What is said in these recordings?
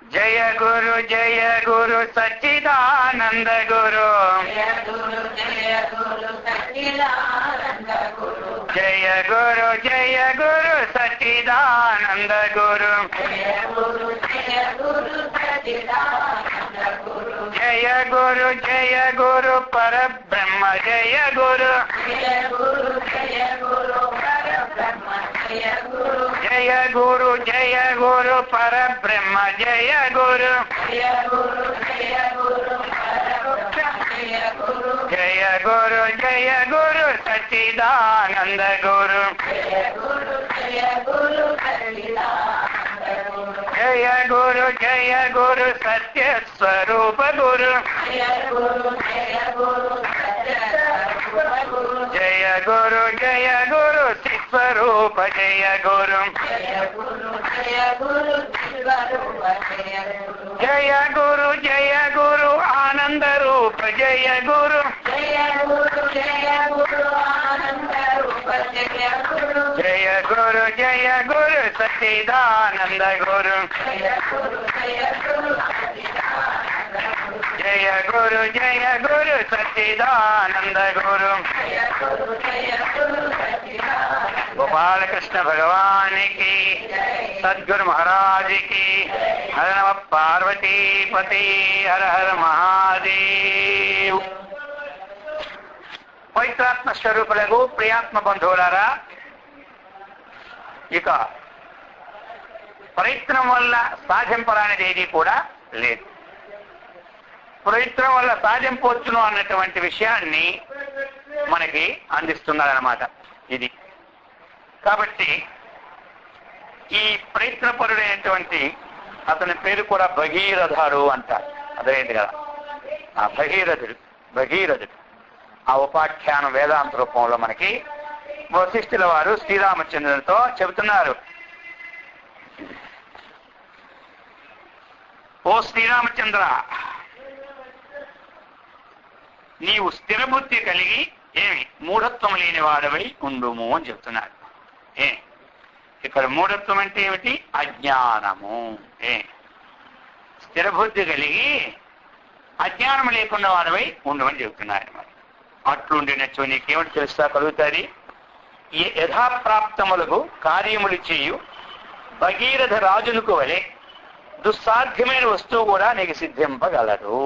జయ గురు సచ్చిదానంద గురు. జయ గురు సచ్చిదానంద గురు. జయ గురు పరబ్రహ్మ జయ గురు. జయ గురు పరబ్రహ్మ జయ గురు. జయ గురు సచ్చిదానంద గురు. జయ గురు సత్య స్వరూప గురు. జయ గురు శిస్వరూప జయ గురు. జయ గురు ఆనంద రూప జయ గురు. జయ గురు సచ్చిదానంద గురు. జయ గురు సచ్చిదానంద గురు. గోపాలకృష్ణ భగవానికి, సద్గురు మహారాజుకి, హర నమ పార్వతీపతి, హర హర మహాదేవ్. పవిత్రాత్మ స్వరూపులకు ప్రియాత్మ బంధువులారా, ఇక ప్రయత్నం వల్ల సాధింపరానిది ఏది కూడా లేదు. ప్రయత్నం వల్ల సాధింపవచ్చును అన్నటువంటి విషయాన్ని మనకి అందిస్తున్నారన్నమాట ఇది. కాబట్టి ఈ ప్రయత్నపరుడైనటువంటి అతని పేరు కూడా భగీరథుడు అంటారు. అదేంటి కదా, ఆ భగీరథుడు ఆ ఉపాఖ్యానం వేదాంత రూపంలో మనకి వశిష్ఠుల వారు శ్రీరామచంద్రునితో చెబుతున్నారు. ఓ శ్రీరామచంద్ర, నీవు స్థిరబుద్ధి కలిగి ఏమి మూఢత్వం లేని వాడవై ఉండుము అని చెప్తున్నారు. ఇక్కడ మూఢత్వం అంటే ఏమిటి? అజ్ఞానము. స్థిరబుద్ధి కలిగి అజ్ఞానం లేకుండా వాడవై ఉండమని చెబుతున్నారు. మరి అట్లుండినచ్చు నీకేమిటి తెలుస్తా కలుగుతుంది? ఈ యథాప్రాప్తములకు కార్యములు చేయు భగీరథ రాజులకు వలె దుస్సాధ్యమైన వస్తువు కూడా నీకు సిద్ధింపగలదు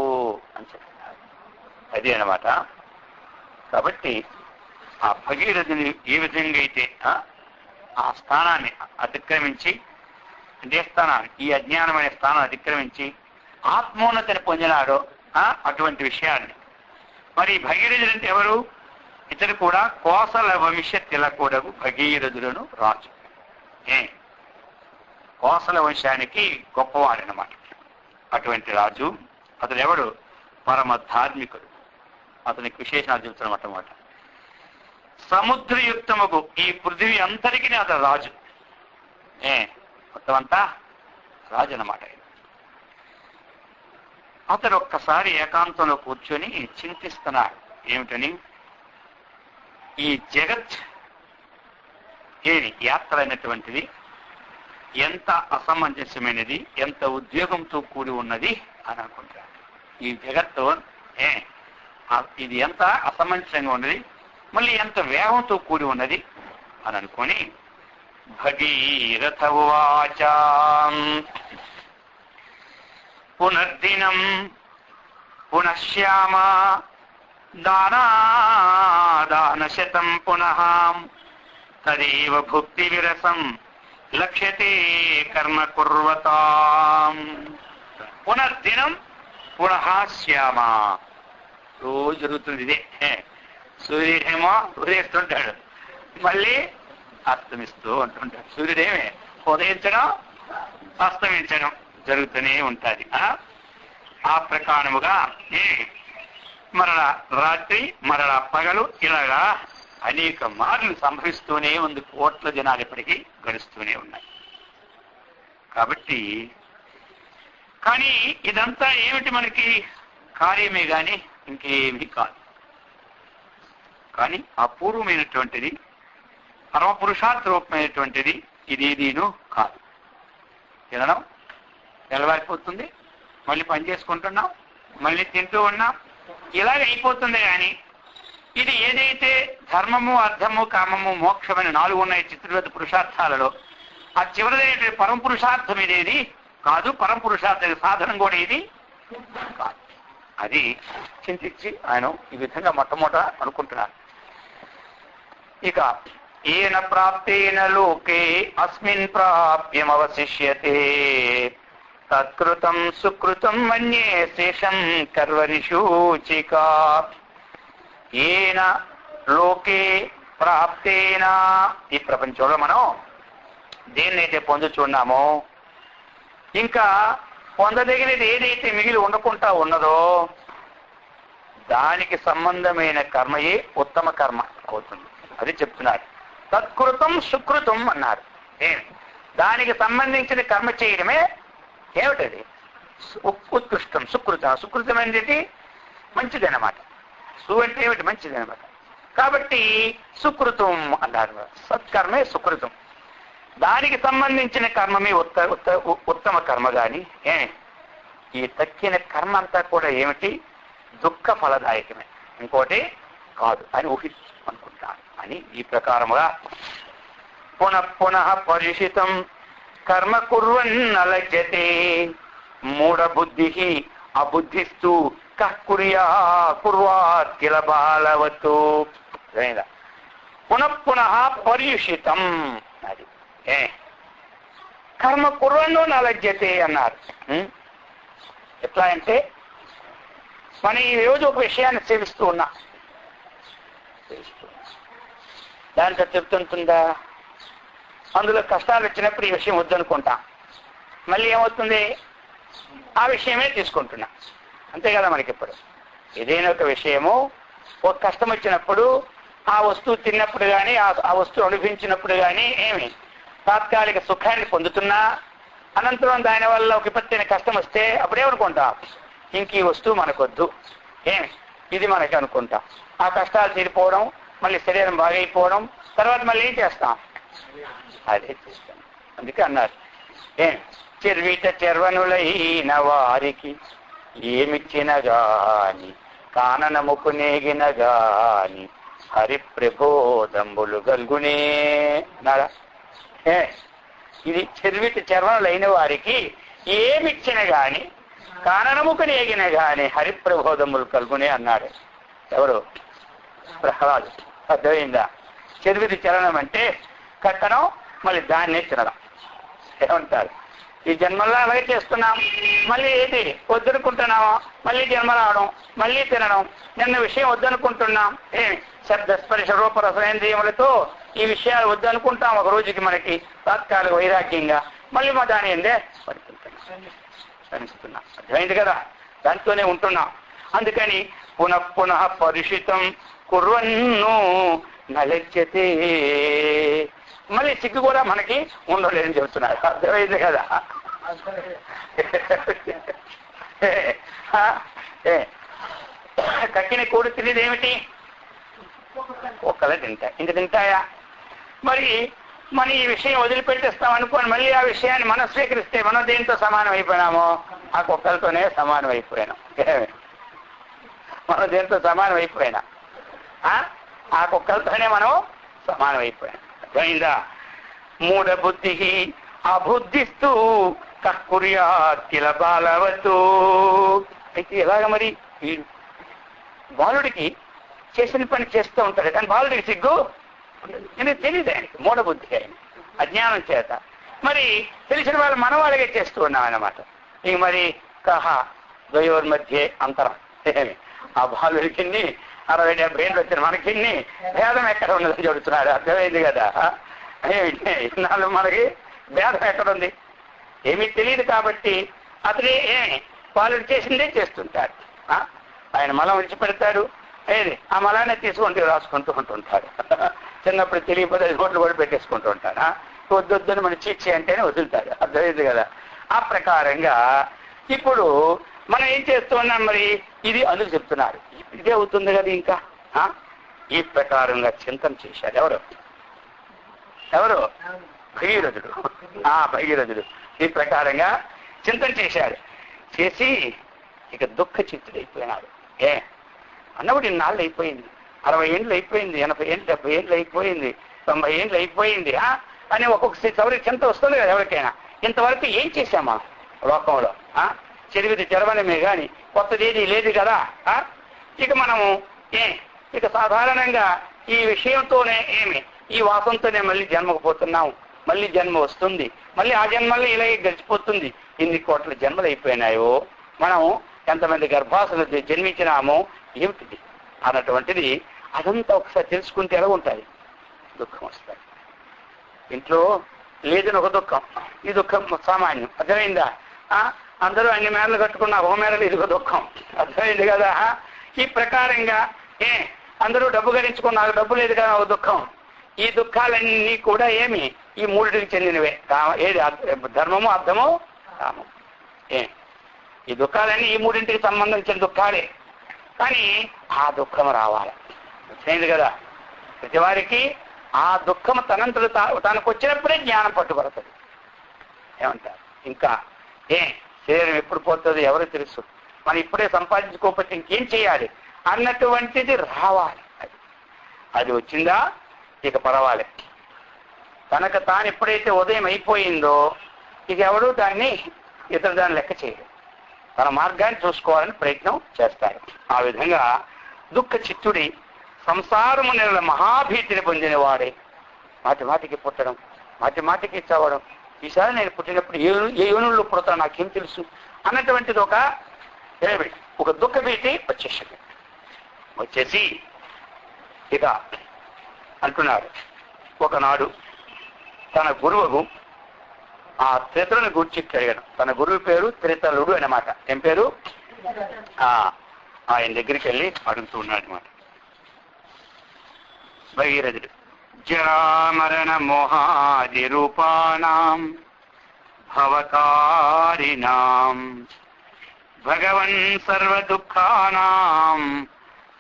అని చెప్తున్నారు. అది అన్నమాట. కాబట్టి ఆ భగీరథుని ఏ విధంగా అయితే ఆ స్థానాన్ని అతిక్రమించి, అదే స్థానాన్ని, ఈ అజ్ఞానమైన స్థానాన్ని అతిక్రమించి ఆత్మోన్నతిని పొందినాడో అటువంటి విషయాన్ని మరి భగీరథుడు అంటే ఎవరు? ఇతడు కూడా కోసల వంశ తిలకుడకు భగీరథులను రాజు. కోసల వంశానికి గొప్పవాడనమాట అటువంటి రాజు. అతడు ఎవడు? పరమ ధార్మికుడు. అతనికి విశేషణాలు చెబుతున్నమాట. సముద్రయుక్తముకు ఈ పృథివీ అంతరికి అతడు రాజు. మొత్తం అంతా రాజు అన్నమాట. అతడు ఒక్కసారి ఏకాంతంలో కూర్చొని చింతిస్తున్నాడు. ఏమిటని? ఈ జగత్ యాత్ర అయినటువంటిది ఎంత అసమంజసమైనది, ఎంత ఉద్యోగంతో కూడి ఉన్నది అని అనుకుంటాడు. ఈ జగత్తు ఇది ఎంత అసమంజసంగా ఉన్నది, మళ్ళీ ఎంత వేగంతో కూడి ఉన్నది అని అనుకొని భగీరథ ఉవాచ పునర్దినం పునఃశ్యామ దానశతం పునః తదేవ భుక్తి విరసం లక్ష్యతే కర్మ కుర్వతాం. పునర్దినం పునః శ్యామ. రోజు జరుగుతుంది ఇదే. సూర్యుడేమో ఉదయిస్తుంటాడు, మళ్ళీ అస్తమిస్తూ ఉంటుంటాడు. సూర్యుడేమే ఉదయించడం అస్తమించడం జరుగుతూనే ఉంటుంది. ఆ ప్రకారముగా మరల రాత్రి మరల పగలు ఇలాగా అనేక మార్లు సంభవిస్తూనే ఉంది. కోట్ల జనాలు ఇప్పటికీ గడుస్తూనే ఉన్నాయి. కాబట్టి కానీ ఇదంతా ఏమిటి? మనకి కార్యమే గాని ఇంకేమీ కాదు. కానీ అపూర్వమైనటువంటిది, పరమ పురుషార్థ రూపమైనటువంటిది ఇదేదీను కాదు. వినడం తెల్లవారిపోతుంది, మళ్ళీ పని చేసుకుంటున్నాం, మళ్ళీ తింటూ ఉన్నాం, ఇలాగ అయిపోతుంది. కానీ ఇది ఏదైతే ధర్మము, అర్థము, కామము, మోక్షమని 4 ఉన్నాయి చతుర్వేద పురుషార్థాలలో, ఆ చివరిదైతే పరమ పురుషార్థం ఇదేది కాదు. పరమ పురుషార్థ సాధనం కూడా ఇది కాదు. అది చింతించి ఆయన ఈ విధంగా మొట్టమొదట అనుకుంటున్నారు. ఇక ఏన ప్రాప్తేన లోకే అస్మిన్ ప్రాప్యమవశిష్యతే తత్కృతం సుకృతం మన్యే శేషం కర్వనిశూచికా. ఏన లోకే ప్రాప్తేన, ఈ ప్రపంచంలో మనం దేన్నైతే పొందుచున్నామో, ఇంకా పొందదగినది ఏదైతే మిగిలి ఉండకుండా ఉన్నదో దానికి సంబంధమైన కర్మయే ఉత్తమ కర్మ అవుతుంది. అది చెప్తున్నారు. తత్కృతం సుకృతం అన్నారు. దానికి సంబంధించిన కర్మ చేయడమే ఏమిటది? ఉత్కృష్టం. సుకృతం. సుకృతం అనేది మంచిదన్నమాట. సు అంటే ఏమిటి? మంచిదన్నమాట. కాబట్టి సుకృతం అన్నారు. సత్కర్మే సుకృతం. దానికి సంబంధించిన కర్మమే ఉత్తమ కర్మ. కానీ ఈ తక్కిన కర్మ అంతా కూడా ఏమిటి? దుఃఖ ఫలదాయకమే, ఇంకోటి కాదు అని అనుకుంటాను అని ఈ ప్రకారముగా పునః పరిషితం కర్మ కుర్వన్నలజ్యతే మూఢబుద్ధి అబుద్ధిస్తూ కుర్వాత్ కిల బాలవతు. పునః పర్యుషితం. అది కర్మ కుర్వన్ను నలజ్యతే అన్నారు. ఎట్లా అంటే మనం ఈ రోజు ఒక విషయాన్ని సేవిస్తూ ఉన్నా, దాంట్లో చెప్తుంటుందా? అందులో కష్టాలు వచ్చినప్పుడు ఈ విషయం వద్దనుకుంటాం, మళ్ళీ ఏమవుతుంది? ఆ విషయమే తీసుకుంటున్నా. అంతే కదా మనకి. ఇప్పుడు ఏదైనా ఒక విషయము, ఒక కష్టం వచ్చినప్పుడు ఆ వస్తువు తిన్నప్పుడు కానీ ఆ వస్తువు అనుభవించినప్పుడు కానీ తాత్కాలిక సుఖాన్ని పొందుతున్నా, అనంతరం దానివల్ల ఒక విపత్తైన కష్టం వస్తే అప్పుడేమనుకుంటాం? ఇంక ఈ వస్తువు మనకొద్దు, ఇది మనకి అనుకుంటాం. ఆ కష్టాలు తీరిపోవడం, మళ్ళీ శరీరం బాగైపోవడం, తర్వాత మళ్ళీ ఏం చేస్తాం? అదే చేస్తాం. అందుకే అన్నారు, చెర్విట చెర్వనులైన వారికి ఏమిచ్చిన గాని కాననముకు నేగిన గాని హరి ప్రబోధంబులు గల్గునే నాడా. ఇది చెర్విట చెర్వనులైన వారికి ఏమిచ్చిన గాని కాననముకు నేగిన గాని హరి ప్రబోధములు కలుగునే అన్నాడు. ఎవరు? ప్రహ్లాదు. అర్థమైందా? చెరువిది చలనం అంటే కట్టడం, మళ్ళీ దాన్నే తినడం. ఏమంటారు? ఈ జన్మల్లో అలాగే చేస్తున్నాం, మళ్ళీ ఏది వద్దనుకుంటున్నామో మళ్ళీ జన్మ రావడం, మళ్ళీ తినడం. నిన్న విషయం వద్దనుకుంటున్నాం, శబ్దస్పర్శ రూపరసనేంద్రియములతో ఈ విషయాలు వద్దనుకుంటాం. ఒక రోజుకి మనకి తాత్కాలిక వైరాగ్యంగా, మళ్ళీ మా దాని ఏందే శ్రమిస్తున్నాం. అర్థమైంది కదా? దాంతోనే ఉంటున్నాం. అందుకని పునః పరిషితం కుర్వన్ను నలజ్యతే. మళ్ళీ సిగ్గు కూడా మనకి ఉండలేదని చెబుతున్నారు. అర్థమైంది కదా? కక్కిన కూడు తినేది ఏమిటి? ఒక్కలే తింటాయి. ఇంక తింటాయా? మరి మనం ఈ విషయం వదిలిపెట్టేస్తాం అనుకోని మళ్ళీ ఆ విషయాన్ని మనం స్వీకరిస్తే మనం దేంతో సమానం అయిపోయినామో? ఆ కుక్కలతోనే సమానం అయిపోయినాం. మనం దేంతో సమానం అయిపోయినా? ఆ కుక్కలతోనే మనం సమానం అయిపోయాం. అర్థమైందా? మూఢబుద్ధి అబుద్ధిస్తూ కక్కుర్యాత్ కిల బాలవతు. అయితే ఎలాగ మరి? బాలుడికి చేసిన పని చేస్తూ ఉంటాడు, కానీ బాలుడికి సిగ్గు తెలియదు. ఆయనకి మూఢబుద్ధి, ఆయన అజ్ఞానం చేత. మరి తెలిసిన వాళ్ళు మనం వాళ్ళగే చేస్తూ ఉన్నాం అన్నమాట. ఇంక మరి కహ ద్వయోర్ మధ్య అంతరం. ఆ బాలుడికి 60-70 ఏళ్ళు వచ్చిన మనకి భేదం ఎక్కడ ఉన్నదని చెబుతున్నాడు. అర్థమైంది కదా? ఇన్నాళ్ళు మనకి భేదం ఎక్కడుంది? ఏమీ తెలియదు కాబట్టి అతనే బాలుడు చేసిందే చేస్తుంటాడు. ఆయన మలం విడిచిపెడతాడు, ఆ మలాన్ని తీసుకుంటూ రాసుకుంటూ ఉంటుంటాడు. చిన్నప్పుడు తెలియకపోతే 5 కోట్లు కూడా పెట్టేసుకుంటూ ఉంటాడు. వద్దొద్దని మనం చీచి అంటేనే వదులుతాడు. అర్థమైంది కదా? ఆ ప్రకారంగా ఇప్పుడు మనం ఏం చేస్తూ ఉన్నాం? మరి ఇది అందుకు చెప్తున్నారు. ఇదే అవుతుంది కదా. ఇంకా ఈ ప్రకారంగా చింతన చేశారు. ఎవరు? భగీరథుడు. భగీరథుడు ఈ ప్రకారంగా చింతన చేశాడు. చేసి ఇక దుఃఖ చిత్తుడైపోయినాడు. అన్నప్పుడు ఇన్నాళ్ళు అయిపోయింది, 60 ఏళ్ళు అయిపోయింది, 80 ఏళ్ళు, 70 ఏళ్ళు అయిపోయింది, 90 ఏళ్ళు అయిపోయింది అని ఒక్కొక్క సౌరికి చింత వస్తుంది కదా ఎవరికైనా. ఇంతవరకు ఏం చేశామా లోకంలో? చెరువిది చెరవనమే కానీ కొత్తది ఏది లేదు కదా. ఇక మనము ఇక సాధారణంగా ఈ విషయంతోనే ఈ వాసంతోనే మళ్ళీ జన్మకు పోతున్నాము, మళ్ళీ జన్మ వస్తుంది, మళ్ళీ ఆ జన్మల్లో ఇలాగే గడిచిపోతుంది. ఇన్ని కోట్ల జన్మలు అయిపోయినాయో, మనం ఎంతమంది గర్భాసులు జన్మించినామో ఏమిటిది అన్నటువంటిది అదంతా ఒకసారి తెలుసుకుంటే ఎలా ఉంటుంది? దుఃఖం వస్తుంది. ఇంట్లో లేదని ఒక దుఃఖం, ఈ దుఃఖం సామాన్యం, అర్థమైందా? అందరూ అన్ని మేరలు కట్టుకున్న ఒక మేరలు ఇదిగో దుఃఖం, అర్థమైంది కదా? ఈ ప్రకారంగా అందరూ డబ్బు గడించుకున్నారు, డబ్బు లేదు కదా ఒక దుఃఖం. ఈ దుఃఖాలన్నీ కూడా ఈ మూడిటికి చెందినవే. ఏది? ధర్మము, అర్థము, కామం. ఈ దుఃఖాలన్నీ ఈ మూడింటికి సంబంధించిన దుఃఖాలే. కానీ ఆ దుఃఖం రావాలి, వచ్చింది కదా ప్రతి వారికి. ఆ దుఃఖం తనంతలు తనకు వచ్చినప్పుడే జ్ఞానం పట్టుబడుతుంది. ఏమంటారు? ఇంకా శరీరం ఎప్పుడు పోతుందో ఎవరు తెలుసు, మనం ఇప్పుడే సంపాదించుకోకపోతే ఇంకేం చేయాలి అన్నటువంటిది రావాలి. అది వచ్చిందా ఇక పర్వాలే. తనకు తాను ఎప్పుడైతే ఉదయం అయిపోయిందో ఇక ఎవరు ఇతరు దాన్ని లెక్క చేయరు, తన మార్గాన్ని చూసుకోవాలని ప్రయత్నం చేస్తారు. ఆ విధంగా దుఃఖ చిత్తుడి సంసారము నెల మహాభీతిని పొందినవాడే మాటి మాటికి పుట్టడం, మాటి మాటికి చదవడం, ఈసారి నేను పుట్టినప్పుడు ఏ యోనుల్లో పుడతా నాకేం తెలుసు అన్నటువంటిది ఒక దుఃఖ భీతి వచ్చేసింది. వచ్చేసి ఇక అంటున్నారు, ఒకనాడు తన గురువుకు ఆ త్రితలను గూర్చి అడిగాడు. తన గురువు పేరు త్రితలుడు అన్నమాట. ఏం పేరు? ఆయన దగ్గరికి వెళ్ళి అడుగుతూ ఉన్నాడు అనమాట. భగీరథుడు జరామరణ మోహాది రూపాణం భవకారిణాం భగవన్ సర్వ దుఃఖానాం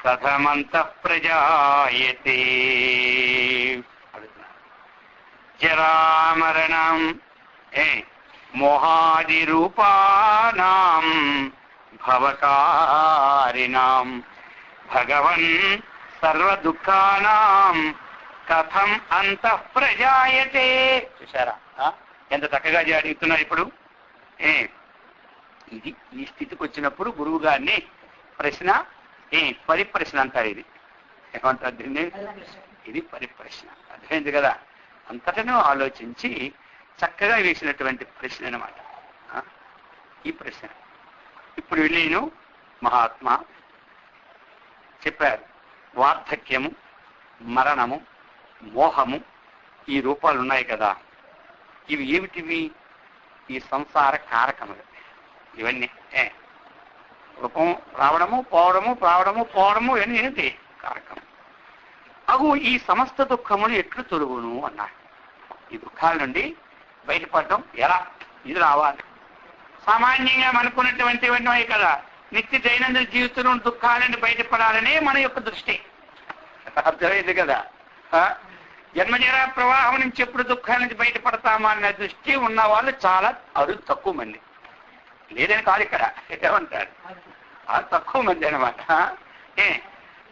కథమంతః ప్రజాయతే. జరామరణం మోహాది రూపాణం భవకారిణాం భగవన్ సర్వ దుఃఖానాం కథం అంతః ప్రజాయతే. చూసారా ఎంత చక్కగా అడుగుతున్నారు ఇప్పుడు. ఇది ఈ స్థితికి వచ్చినప్పుడు గురువు గారిని ప్రశ్న పరిప్రశ్న అంటారు. ఇది ఏమంటారు దీన్ని? ఇది పరిప్రశ్న. అర్థమైంది కదా? అంతటను ఆలోచించి చక్కగా వేసినటువంటి ప్రశ్న అన్నమాట ఈ ప్రశ్న. ఇప్పుడు వెళ్ళిను మహాత్మా చెప్పారు, వార్ధక్యము, మరణము, మోహము ఈ రూపాలు ఉన్నాయి కదా, ఇవి ఏమిటివి? ఈ సంసార కారకములు. ఇవన్నీ రూపం రావడము, పోవడము, రావడము, పోవడము, ఇవన్నీ ఏంటి? కారకం. అగు ఈ సమస్త దుఃఖములు ఎట్లు తొలుగును అన్నారు. ఈ దుఃఖాల నుండి బయటపడడం ఎలా? ఇది రావాలి. సామాన్యంగా మనకున్నటువంటివన్నీ కదా, నిత్య దైనందిన జీవితంలో దుఃఖాలని బయటపడాలనే మన యొక్క దృష్టి. అర్థమైంది కదా? జన్మజరా ప్రవాహం నుంచి ఎప్పుడు దుఃఖాల నుంచి బయటపడతామా అన్న దృష్టి ఉన్న వాళ్ళు చాలా అరుదు, తక్కువ మంది. లేదని కాదు ఇక్కడ, ఏమంటారు? తక్కువ మంది అనమాట.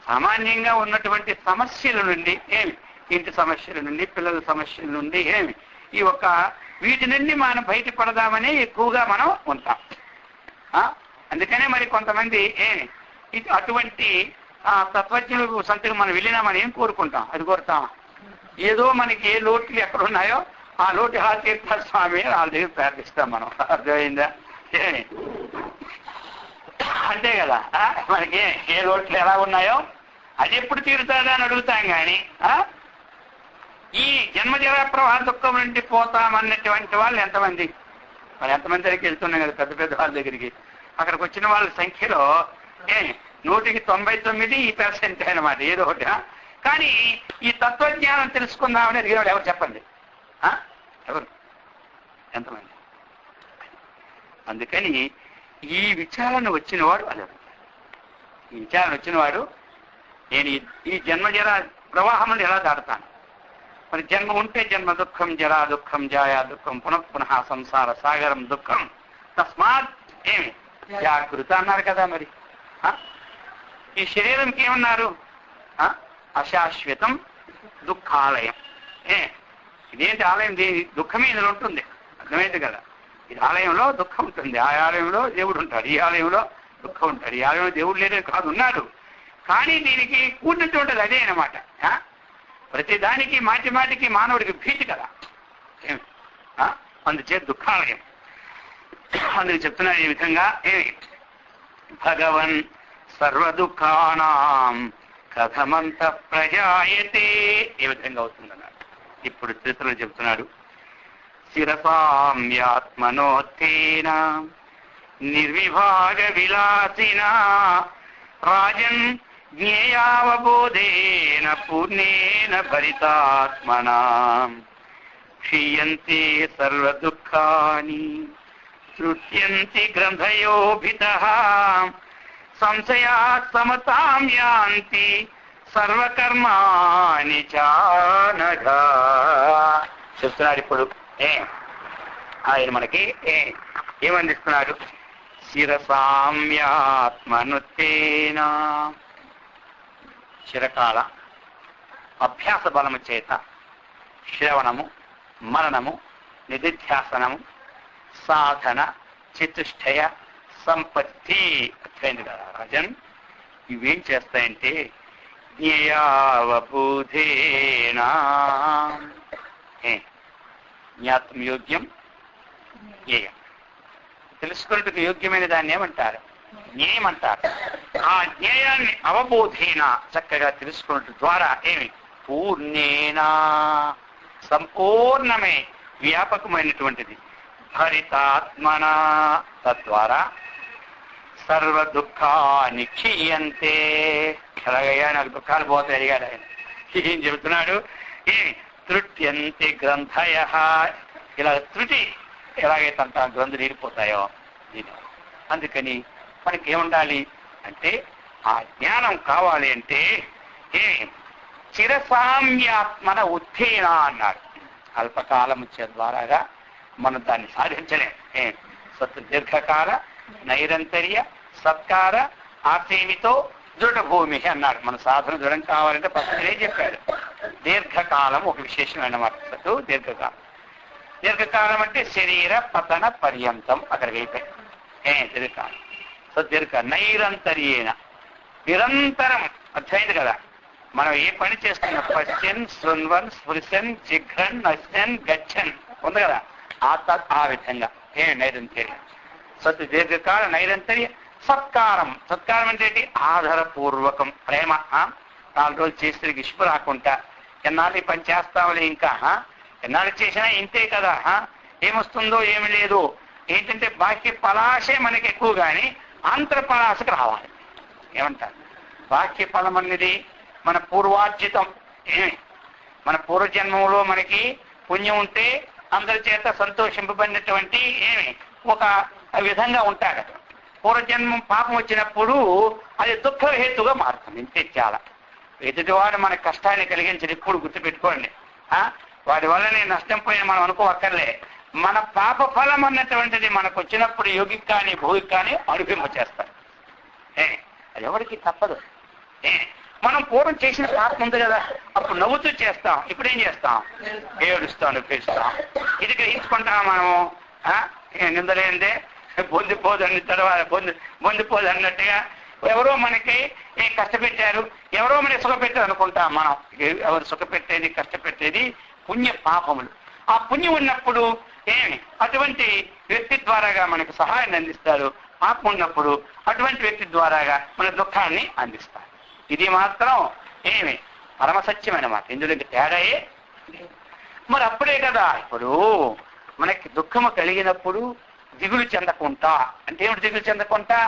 సామాన్యంగా ఉన్నటువంటి సమస్యల నుండి ఇంటి సమస్యల నుండి, పిల్లల సమస్యల నుండి ఈ వీటి నుండి మనం బయటపడదామని ఎక్కువగా మనం ఉంటాం. అందుకనే మరి కొంతమంది అటువంటి తత్వజ్ఞుల సంతకు మనం వెళ్ళినా మనం ఏం కోరుకుంటాం? అది కోరుతాం, ఏదో మనకి ఏ లోట్లు ఎక్కడున్నాయో ఆ లోటు తీర్థ స్వామి వాళ్ళ దగ్గర ప్రార్థిస్తాం మనం. అర్థమైందా? అంతే కదా, మనకి ఏ లోట్లు ఎలా ఉన్నాయో అది ఎప్పుడు తీరుతాడా అని అడుగుతాం. కానీ ఈ జన్మజరా ప్రవాహ దుఃఖం నుండి పోతామన్నటువంటి వాళ్ళు ఎంతమంది? మరి ఎంతమంది దగ్గరికి వెళ్తున్నాం కదా, పెద్ద పెద్ద వాళ్ళ దగ్గరికి. అక్కడికి వచ్చిన వాళ్ళ సంఖ్యలో 199% అనమాట ఏదో ఒకటి. కానీ ఈ తత్వజ్ఞానం తెలుసుకుందామని అడిగిన వాళ్ళు ఎవరు చెప్పండి? ఎవరు? ఎంతమంది? అందుకని ఈ విచారణ వచ్చినవాడు అదే, ఈ విచారణ వచ్చినవాడు నేను ఈ జన్మజరా ప్రవాహం ఎలా దాడతాను? మరి జన్మ ఉంటే జన్మ దుఃఖం, జరా దుఃఖం, జాయా దుఃఖం, పునః పునః సంసార సాగరం దుఃఖం తస్మాత్ ఏమి జాగృత అన్నారు కదా మరి. ఈ శరీరంకి ఏమన్నారు? అశాశ్వతం దుఃఖాలయం. ఇదేంటి ఆలయం? దుఃఖమే ఇందులో ఉంటుంది, అర్థమైంది కదా. ఇది ఆలయంలో దుఃఖం ఉంటుంది, ఆ ఆలయంలో దేవుడు ఉంటాడు, ఈ ఆలయంలో దుఃఖం ఉంటాడు. ఈ ఆలయంలో దేవుడు లేదే కాదు, ఉన్నాడు, కానీ దీనికి కూర్చుంటూ ఉంటుంది. అదే అన్నమాట. ప్రతి దానికి మాటి మాటికి మానవుడికి భీతి కదా, అందుచే దుఃఖాలయం. అందుకు చెప్తున్నారు ఈ విధంగా, భగవన్ సర్వదుఃఖానాం కథమంత ప్రజాయతే, ఏ విధంగా అవుతుందన్నాడు. ఇప్పుడు చరిత్రలో చెప్తున్నాడు, శిరసామ్యాత్మనోత్తేన నిర్విభాగ విలాసిన రాజన్ జ్ఞేయావబోధేన పూర్ణేన భరితాత్మనా క్షీయంతే సర్వదుఃఖాని తృట్యంతి గ్రంథయోభితః సంశయాత్ సమతాం యాంతి సర్వకర్మాణి చానఘా. చెప్తున్నాడు ఇప్పుడు ఆయన మనకి ఏమందిస్తున్నాడు? శిరసామ్యాత్మనుత్తేన, చిరకాల అభ్యాస బలము చేత శ్రవణము, మననము, నిధిధ్యాసనము, సాధన, చతుష్టయ సంపత్తి అర్థమైంది కదా రాజన్. ఇవేం చేస్తాయంటే జ్ఞేయావబోధేనా, జ్ఞాతం యోగ్యం, జ్ఞేయం తెలుసుకున్నట్టుకు యోగ్యమైన దాన్ని ఏమంటారు? జ్ఞేయం అంటారు. ఆ జ్ఞేయాన్ని అవబోధేన చక్కగా తెలుసుకున్నట్టు ద్వారా పూర్ణేనా సంపూర్ణమే వ్యాపకమైనటువంటిది, భరితాత్మన తద్వారా సర్వ దుఃఖాన్ని క్షీయంతే. ఎలాగయ్యా నాకు దుఃఖాలు పోతాయి అడిగాడు ఆయన. ఏం చెబుతున్నాడు? తృట్యంతి గ్రంథయ, ఇలా త్రుటి ఎలాగైతే అంత గ్రంథులు తీరిపోతాయో దీని. అందుకని మనకి ఏముండాలి అంటే ఆ జ్ఞానం కావాలి అంటే చిరసామ్యాత్మన ఉత్తేన అన్నాడు. అల్పకాలం ద్వారాగా మనం దాన్ని సాధించలేం. సత్ దీర్ఘకాల నైరంతర్య సత్కార ఆసేవితో దృఢభూమి అన్నాడు. మన సాధన దృఢం కావాలంటే పక్కనే చెప్పాడు. దీర్ఘకాలం ఒక విశేషమైన మాట. సత్తు దీర్ఘకాలం. దీర్ఘకాలం అంటే శరీర పతన పర్యంతం అక్కడికి అయిపోయి దీర్ఘకాలం. సద్దీర్ఘ నైరంతర్యేన నిరంతరం అర్థమైంది కదా. మనం ఏ పని చేస్తున్నా పశ్చన్ శృణ్వన్ స్పృశన్ జిఘ్రన్ నశ్యన్ గచ్చన్ ఉంది కదా, ఆ విధంగా నైరంతర్య. సత్ దీర్ఘకాల నైరంతర్య సత్కారం. సత్కారం అంటే ఆధారపూర్వకం ప్రేమ. 4 రోజులు చేస్తే ఇష్పు రాకుండా ఎన్నాళ్ళు పని చేస్తామని ఇంకా ఎన్నాళ్ళు చేసినా ఇంతే కదా, ఏమొస్తుందో ఏమి లేదు. ఏంటంటే బాహ్య పలాశే మనకి ఎక్కువ కానీ అంతర పలాశకు రావాలి. ఏమంటారు? బాహ్య ఫలం అనేది మన పూర్వార్జితం. మన పూర్వజన్మంలో మనకి పుణ్యం ఉంటే అందరి చేత సంతోషింపబడినటువంటి ఒక విధంగా ఉంటాడు. పూర్వజన్మం పాపం వచ్చినప్పుడు అది దుఃఖ హేతుగా మారుతుంది. ఇంతే చాలా. ఎదుటివాడు మన కష్టాన్ని కలిగించడం ఎప్పుడు గుర్తుపెట్టుకోండి. వాడి వల్ల నేను నష్టం పోయిన మనం అనుకోవక్కర్లే. మన పాప ఫలం అన్నటువంటిది మనకు వచ్చినప్పుడు యోగికి కానీ భోగికి కానీ అనుభవింప చేస్తారు. అది ఎవరికి తప్పదు. మనం పూర్వం చేసిన పాపం ఉంది కదా, అప్పుడు నవ్వుతూ చేస్తాం. ఇప్పుడు ఏం చేస్తాం? ఏడుస్తాం, నొప్పిస్తాం. ఇది గ్రహించుకుంటాం మనము. నిందలేందే పొందిపోదు అన్న తర్వాత పొందిపోదు అన్నట్టుగా ఎవరో మనకి కష్టపెట్టారు, ఎవరో మనకి సుఖపెట్టారు అనుకుంటాం మనం. ఎవరు సుఖపెట్టేది కష్టపెట్టేది పుణ్య పాపములు. ఆ పుణ్యం ఉన్నప్పుడు అటువంటి వ్యక్తి ద్వారాగా మనకు సహాయాన్ని అందిస్తారు. పాపం ఉన్నప్పుడు అటువంటి వ్యక్తి ద్వారాగా మన దుఃఖాన్ని అందిస్తారు. ఇది మాత్రం పరమసత్యమైన మాట. ఇందులో తేడాయే. మరి అప్పుడే కదా ఇప్పుడు మనకి దుఃఖము కలిగినప్పుడు దిగులు చెందకుండా. అంటే ఏమిటి దిగులు చెందకుండా?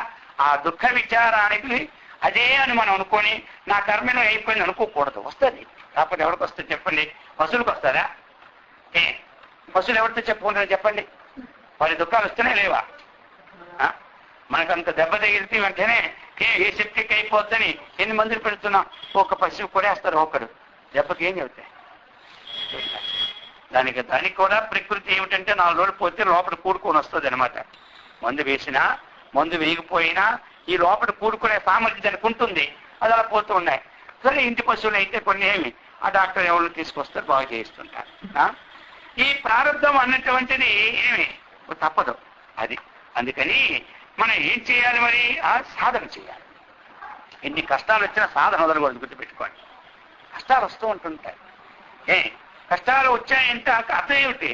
ఆ దుఃఖ విచారానికి అదే అని మనం అనుకొని నా కర్మలో అయిపోయింది అనుకోకూడదు. వస్తుంది. కాకపోతే ఎవరికి వస్తుంది చెప్పండి? పశువులకు వస్తుందా? పశువులు ఎవరితో చెప్పుకుంటారో చెప్పండి? వారి దుఃఖాలు వస్తూనే లేవా? మనకంత దెబ్బ తగిలితే వెంటనే ఏ శక్తికి అయిపోద్దని ఎన్ని మందులు పెడుతున్నాం. ఒక పశువు కొడేస్తారు ఒకరు దెబ్బకి. ఏం చెబుతాయి? దానికి కూడా ప్రకృతి ఏమిటంటే 4 రోజులు పోతే లోపల కూడుకొని వస్తుంది అనమాట. మందు వేసినా మందు వేయకపోయినా ఈ లోపల కూడుకునే సామర్థ్యం దానికి ఉంటుంది. అది అలా పోతూ ఉన్నాయి. సరే ఇంటి పశువులు అయితే కొన్ని ఏమి ఆ డాక్టర్ ఎవరు తీసుకొస్తారు, బాగు చేయిస్తుంటారు. ఈ ప్రారంభం అన్నటువంటిది ఏమి తప్పదు అది. అందుకని మనం ఏం చేయాలి మరి? ఆ సాధన చేయాలి. ఎన్ని కష్టాలు వచ్చినా సాధన వదలకూడదు, గుర్తుపెట్టుకోండి. కష్టాలు వస్తూ ఉంటుంటాయి. కష్టాలు వచ్చాయంటే అర్థం ఏమిటి?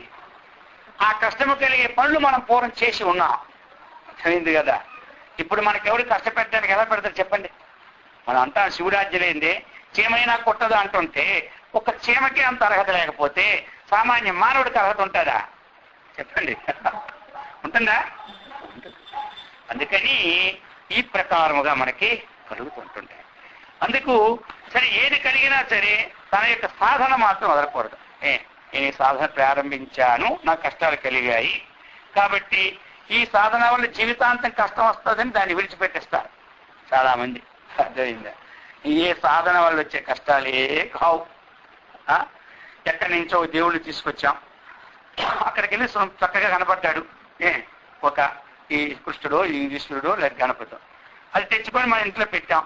ఆ కష్టము కలిగే పనులు మనం పూర్వం చేసి ఉన్నాం. అర్థమైంది కదా? ఇప్పుడు మనకెవరు కష్టపెట్టడానికి ఎలా పెడతారు చెప్పండి? మనం అంతా శివరాజ్యలేంది చీమైనా కొట్టదు అంటుంటే ఒక చీమకి అంత అర్హత లేకపోతే సామాన్య మానవుడికి అర్హత ఉంటుందా చెప్పండి? ఉంటుందా? అందుకని ఈ ప్రకారముగా మనకి కలుగుతుంటుంటాయి. అందుకు సరే ఏది కలిగినా సరే తన యొక్క సాధన మాత్రం వదలకూడదు. నేను సాధన ప్రారంభించాను, నాకు కష్టాలు కలిగాయి కాబట్టి ఈ సాధన వల్ల జీవితాంతం కష్టం వస్తుందని దాన్ని విడిచిపెట్టేస్తారు చాలా మంది. అర్థమైందా? ఏ సాధన వల్ల వచ్చే కష్టాలే కావు. ఎక్కడి నుంచో దేవుళ్ళు తీసుకొచ్చాం, అక్కడికి వెళ్ళి చక్కగా కనపడ్డాడు ఒక ఈ కృష్ణుడో ఈ విష్ణుడో లేదా గణపతితో, అది తెచ్చుకొని మన ఇంట్లో పెట్టాం.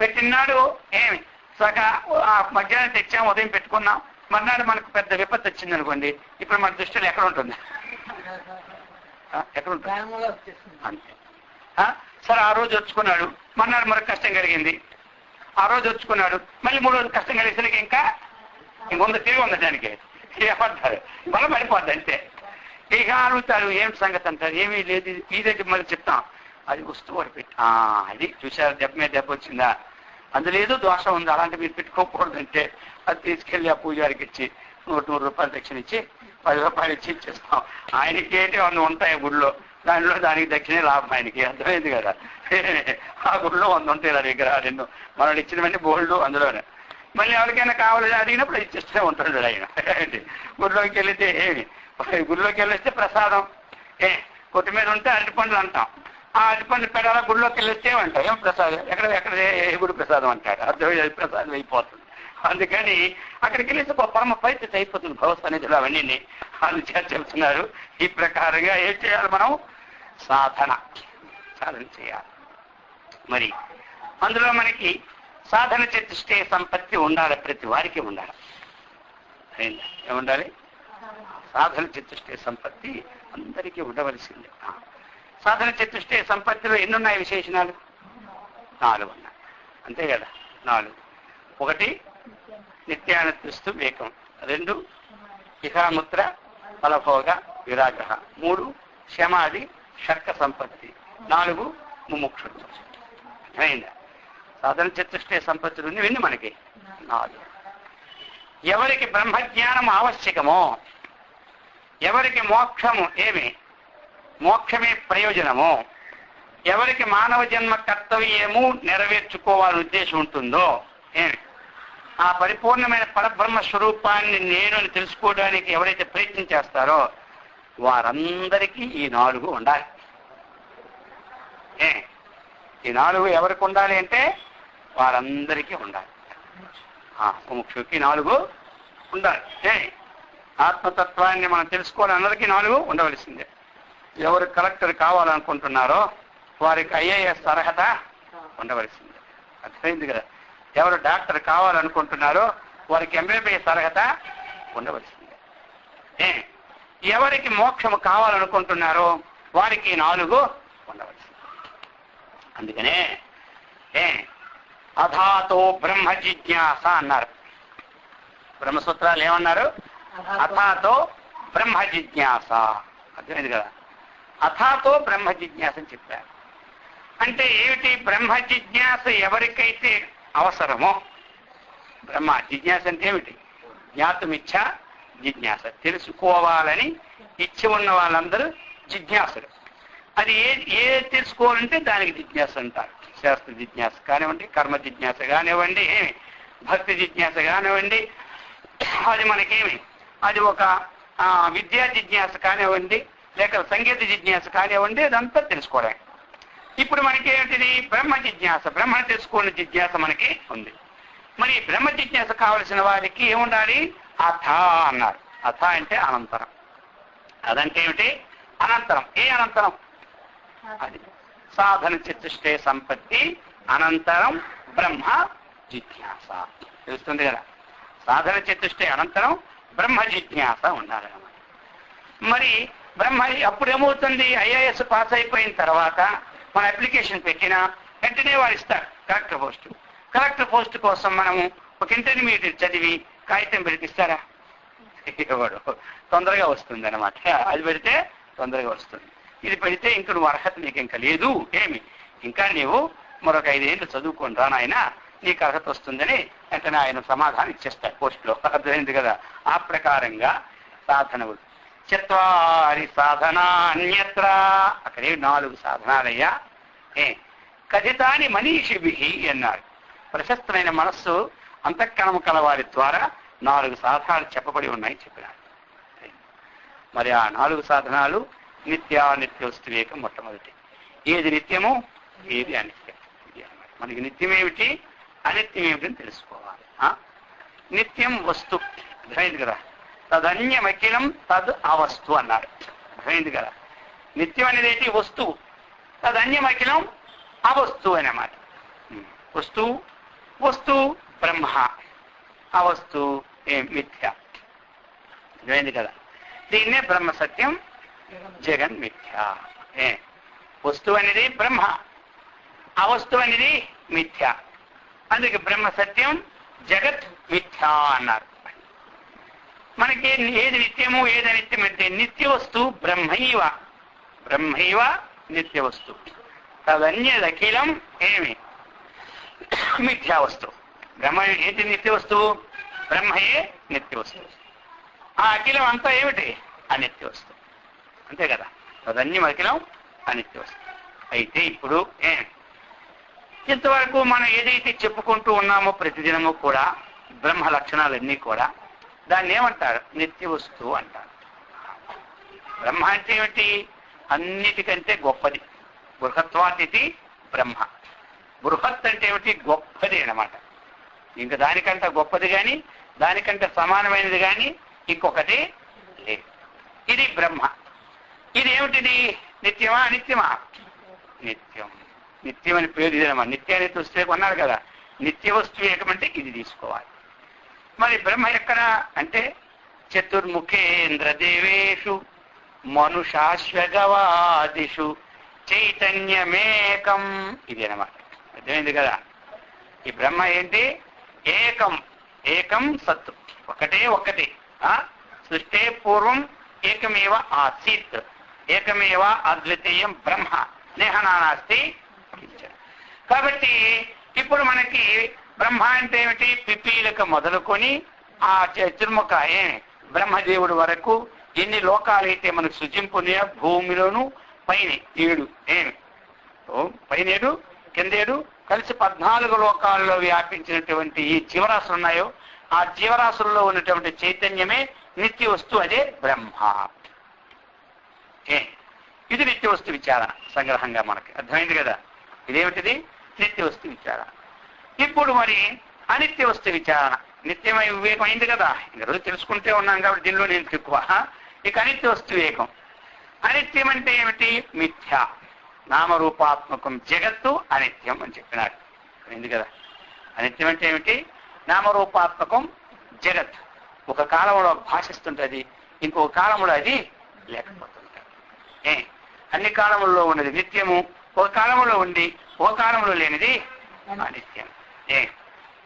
పెట్టినాడు ఏమి సగా మధ్యాహ్నం తెచ్చాం, ఉదయం పెట్టుకున్నాం, మర్నాడు మనకు పెద్ద విపత్తు వచ్చింది అనుకోండి, ఇప్పుడు మన దృష్టిలో ఎక్కడ ఉంటుంది? ఎక్కడ ఉంటుంది? అంతే. సరే ఆ రోజు వచ్చుకున్నాడు, మర్నాడు మనకు కష్టం కలిగింది, ఆ రోజు వచ్చుకున్నాడు, మళ్ళీ 3 రోజులు కష్టం కలిగేసరికి ఇంకొంత తిరిగి ఉండటానికి ఏమంటారు, బలం పడిపోద్ది అంతే. ఇక అడుగుతారు ఏం సంగతి అంటారు, ఏమీ లేదు ఇదేంటి మళ్ళీ చెప్తాం, అది వస్తువు అని పెట్టి అది చూసారు దెబ్బ మీద దెబ్బ వచ్చిందా, అందులో ఏదో దోషం ఉంది అలాంటి మీరు పెట్టుకోకూడదు అంటే అది తీసుకెళ్ళి ఆ పూజారికి ఇచ్చి 100 రూపాయలు దక్షిణ ఇచ్చి 10 రూపాయలు ఇచ్చి ఇచ్చేస్తాం. ఆయనకి ఏంటి 100 ఉంటాయి గుళ్ళో, దానికి దక్షిణే లాభం ఆయనకి. అర్థమైంది కదా? ఆ గుళ్ళో 100 ఉంటాయి నా దగ్గర, 2 మనం ఇచ్చినవన్నీ బోల్డ్ అందులోనే. మళ్ళీ ఎవరికైనా కావాలని అడిగినప్పుడు ఇచ్చిస్తూనే ఉంటాడు ఆయన. గుళ్ళోకి వెళితే గుళ్ళోకి వెళ్ళిస్తే ప్రసాదం కొత్తిమీర ఉంటే అరటిపండ్లు అంటాం, ఆ అరటిపండ్లు పెట్టాలా గుళ్ళోకి వెళ్ళిస్తే అంటాం ఏం ప్రసాదం, ఎక్కడ ఏ గుడి ప్రసాదం అంటారు, అర్థమైంది ప్రసాదం అయిపోతుంది. అందుకని అక్కడికి వెళ్ళేసి ఒక పరమ పరిస్థితి అయిపోతుంది భవ సన్నిధిలో అవన్నీ అందుచేత చెబుతున్నారు. ఈ ప్రకారంగా ఏం చేయాలి మనం? సాధన చేయాలి. మరి అందులో మనకి సాధన చతుష్టే సంపత్తి ఉండాలి, ప్రతి వారికి ఉండాలి. ఏముండాలి? సాధన చతుష్టే సంపత్తి అందరికీ ఉండవలసిందే. సాధన చతుష్టే సంపత్తిలో ఎన్నున్నాయి విశేషణాలు? 4 ఉన్నాయి, అంతే కదా? 4. 1 నిత్యానత్రిస్తు వేకం, 2 ఇహాముత్ర ఫలభోగ విరాగ్రహ, 3 శమాది షట్క సంపత్తి, 4 ముముక్షుత్వం. అయిందా? సాధన చతుష్టే సంపత్తులు ఇవన్నీ మనకి 4. ఎవరికి బ్రహ్మజ్ఞానం ఆవశ్యకమో, ఎవరికి మోక్షమే ప్రయోజనమో, ఎవరికి మానవ జన్మ కర్తవ్యము నెరవేర్చుకోవాలని ఉద్దేశం ఉంటుందో, ఆ పరిపూర్ణమైన పరబ్రహ్మ స్వరూపాన్ని నేను అని తెలుసుకోవడానికి ఎవరైతే ప్రయత్నం చేస్తారో వారందరికీ ఈ 4 ఉండాలి. ఈ 4 ఎవరికి ఉండాలి అంటే వారందరికీ ఉండాలి. ముముక్షుకి 4 ఉండాలి. ఆత్మతత్వాన్ని మనం తెలుసుకోవాలి, అందరికీ 4 ఉండవలసిందే. ఎవరు కలెక్టర్ కావాలనుకుంటున్నారో వారికి IAS అర్హత ఉండవలసిందే. అర్థమైంది కదా? ఎవరు డాక్టర్ కావాలనుకుంటున్నారో వారికి MBBS అర్హత ఉండవలసిందే. ఎవరికి మోక్షము కావాలనుకుంటున్నారో వారికి 4 ఉండవలసిందే. అందుకనే అథాతో బ్రహ్మ జిజ్ఞాస అన్నారు. బ్రహ్మసూత్రాలు ఏమన్నారు? అథాతో బ్రహ్మ జిజ్ఞాస. అర్థమైంది కదా? అథాతో బ్రహ్మ జిజ్ఞాస అని చెప్పారు. అంటే ఏమిటి? బ్రహ్మ జిజ్ఞాస ఎవరికైతే అవసరమో, బ్రహ్మ జిజ్ఞాస అంటే ఏమిటి? జ్ఞాతుమిచ్చ జిజ్ఞాస, తెలుసుకోవాలని ఇచ్చ ఉన్న వాళ్ళందరూ జిజ్ఞాసులు. అది ఏ తెలుసుకోవాలంటే దానికి జిజ్ఞాస అంటారు. శాస్త్ర జిజ్ఞాస కానివ్వండి, కర్మ జిజ్ఞాస కానివ్వండి, భక్తి జిజ్ఞాస కానివ్వండి, అది మనకేమి అది ఒక విద్యా జిజ్ఞాస కానివ్వండి, లేక సంగీత జిజ్ఞాస కానివ్వండి, అదంతా తెలుసుకోవడం. ఇప్పుడు మనకి ఏంటిది? బ్రహ్మ జిజ్ఞాస, బ్రహ్మను తెలుసుకునే జిజ్ఞాస మనకి ఉంది. మరి బ్రహ్మ జిజ్ఞాస కావలసిన వారికి ఏముండాలి? అథ అన్నారు. అథ అంటే అనంతరం. అదంటే ఏమిటి? అనంతరం. ఏ అనంతరం? అది సాధన చతుష్టే సంపత్తి అనంతరం బ్రహ్మ జిజ్ఞాస. తెలుస్తుంది కదా, సాధన చతుష్టే అనంతరం బ్రహ్మ జిజ్ఞాస ఉండాలన్నమాట. మరి బ్రహ్మ అప్పుడు ఏమవుతుంది, ఐఏఎస్ పాస్ అయిపోయిన తర్వాత మన అప్లికేషన్ పెట్టినా వెంటనే వారు ఇస్తారు కలెక్టర్ పోస్టు. కలెక్టర్ పోస్ట్ కోసం మనము ఒక ఇంటర్మీడియట్ చదివి కాగితం పెడిపిస్తారా? ఇవ్వడు. తొందరగా వస్తుంది అనమాట. అది పెడితే తొందరగా వస్తుంది. ఇది పెడితే ఇంక నువ్వు అర్హత నీకు ఇంకా లేదు, ఏమి ఇంకా నీవు మరొక 5 ఏళ్ళు చదువుకొని రా నాయన, నీకు అర్హత వస్తుందని వెంటనే ఆయన సమాధానం ఇచ్చేస్తాడు పోస్టులో. అర్థమైంది కదా. ఆ ప్రకారంగా సాధనలు 4 సాధనాన్యత్ర, అక్కడే 4 సాధనాలయ్యా. కథితాని మనీషిభి అన్నారు. ప్రశస్తమైన మనస్సు అంతఃకరణము కలవారి ద్వారా 4 సాధనాలు చెప్పబడి ఉన్నాయి చెప్పినారు. మరి ఆ 4 సాధనాలు నిత్యానిత్య వస్తు వివేకం మొట్టమొదటి. ఏది నిత్యము, ఏది అనిత్యం. ఇది అన్నమాట. మనకి నిత్యం ఏమిటి, అనిత్యం ఏమిటని తెలుసుకోవాలి. నిత్యం వస్తు, అర్థమైంది కదా. తదన్యమఖిలం తద్ అవస్తు అన్నారు. అర్థమైంది కదా. నిత్యం అనేది ఏంటి, వస్తువు. తదన్యమఖిలం అవస్తువు అన్నమాట. వస్తువు వస్తువు బ్రహ్మ, అవస్తు మిథ్య. అర్థమైంది కదా. దీన్నే బ్రహ్మ సత్యం, జగన్ మిథ్య. వస్తువు అనేది బ్రహ్మ, అవస్తువు అనేది మిథ్య. అందుకే బ్రహ్మ సత్యం, జగత్ మిథ్య అన్నారు. మనకి ఏది నిత్యము ఏది అనిత్యం అంటే నిత్య వస్తువు బ్రహ్మైవ, బ్రహ్మైవ నిత్య వస్తువు. తదన్యదఖిలం ఏమి మిథ్యా వస్తువు. బ్రహ్మ ఏంటి నిత్య వస్తువు, బ్రహ్మయే నిత్య వస్తువు. ఆ అఖిలం అంతా ఏమిటి, అనిత్య వస్తువు. అంతే కదా. తదన్యం అఖిలం అనిత్య వస్తువు. అయితే ఇప్పుడు ఇంతవరకు మనం ఏదైతే చెప్పుకుంటూ ఉన్నామో ప్రతిదినము కూడా బ్రహ్మ లక్షణాలన్నీ కూడా దాన్ని ఏమంటారు, నిత్య వస్తువు అంటారు. బ్రహ్మ అంటే ఏమిటి, అన్నిటికంటే గొప్పది. బృహత్వాతిథి బ్రహ్మ. బృహత్ అంటే ఏమిటి, గొప్పది అన్నమాట. ఇంకా దానికంటే గొప్పది కానీ దానికంటే సమానమైనది కానీ ఇంకొకటి లేదు. ఇది బ్రహ్మ. ఇది ఏమిటిది, నిత్యమా అనిత్యమా? నిత్యం. నిత్యం అని పేరు ఇదన్నమాట. నిత్యానిత్య వస్తువు కొన్నారు కదా, నిత్య వస్తువు ఏకమంటే ఇది తీసుకోవాలి. మరి బ్రహ్మ ఎక్కడ అంటే చతుర్ముఖేంద్రదేవేషు మనుషాశ్వగవాదిషు చైతన్యమేకం. ఇది అన్నమాట. అర్థమైంది కదా. ఈ బ్రహ్మ ఏంటి, ఏకం. ఏకం సత్తు, ఒకటే ఒక్కటి. సృష్టి పూర్వం ఏకమేవ ఆసీత్, ఏకమేవ అద్వితీయం బ్రహ్మ నేహనానాస్తి. కాబట్టి ఇప్పుడు మనకి బ్రహ్మ అంటే ఏమిటి, పిపీలక మొదలుకొని ఆ చతుర్ముఖ బ్రహ్మదేవుడు వరకు ఎన్ని లోకాలైతే మనకు సృజింపున్నాయో భూమిలోను పైన 7 పైన 7 కింద 7 కలిసి 14 లోకాల్లో వ్యాపించినటువంటి ఈ జీవరాశులు ఉన్నాయో ఆ జీవరాశుల్లో ఉన్నటువంటి చైతన్యమే నిత్య వస్తువు, అదే బ్రహ్మ. ఇది నిత్య వస్తు విచారణ సంగ్రహంగా మనకి అర్థమైంది కదా. ఇదేమిటిది, నిత్య వస్తు విచారణ. ఇప్పుడు మరి అనిత్య వస్తు విచారణ. నిత్యమై వివేకం అయింది కదా, ఇంకా రోజు తెలుసుకుంటే ఉన్నాం కాబట్టి దీనిలో నేను ఎక్కువ. ఇక అనిత్య వస్తు వివేకం. అనిత్యం అంటే ఏమిటి, మిథ్య. నామరూపాత్మకం జగత్తు అనిత్యం అని చెప్పినారు. అయింది కదా. అనిత్యం అంటే ఏమిటి, నామరూపాత్మకం జగత్. ఒక కాలంలో భాషిస్తుంటుంది, ఇంకొక కాలంలో అది లేకపోతుంటుంది. అన్ని కాలముల్లో ఉన్నది నిత్యము, ఒక కాలంలో ఉండి ఒక కాలంలో లేనిది అనిత్యం.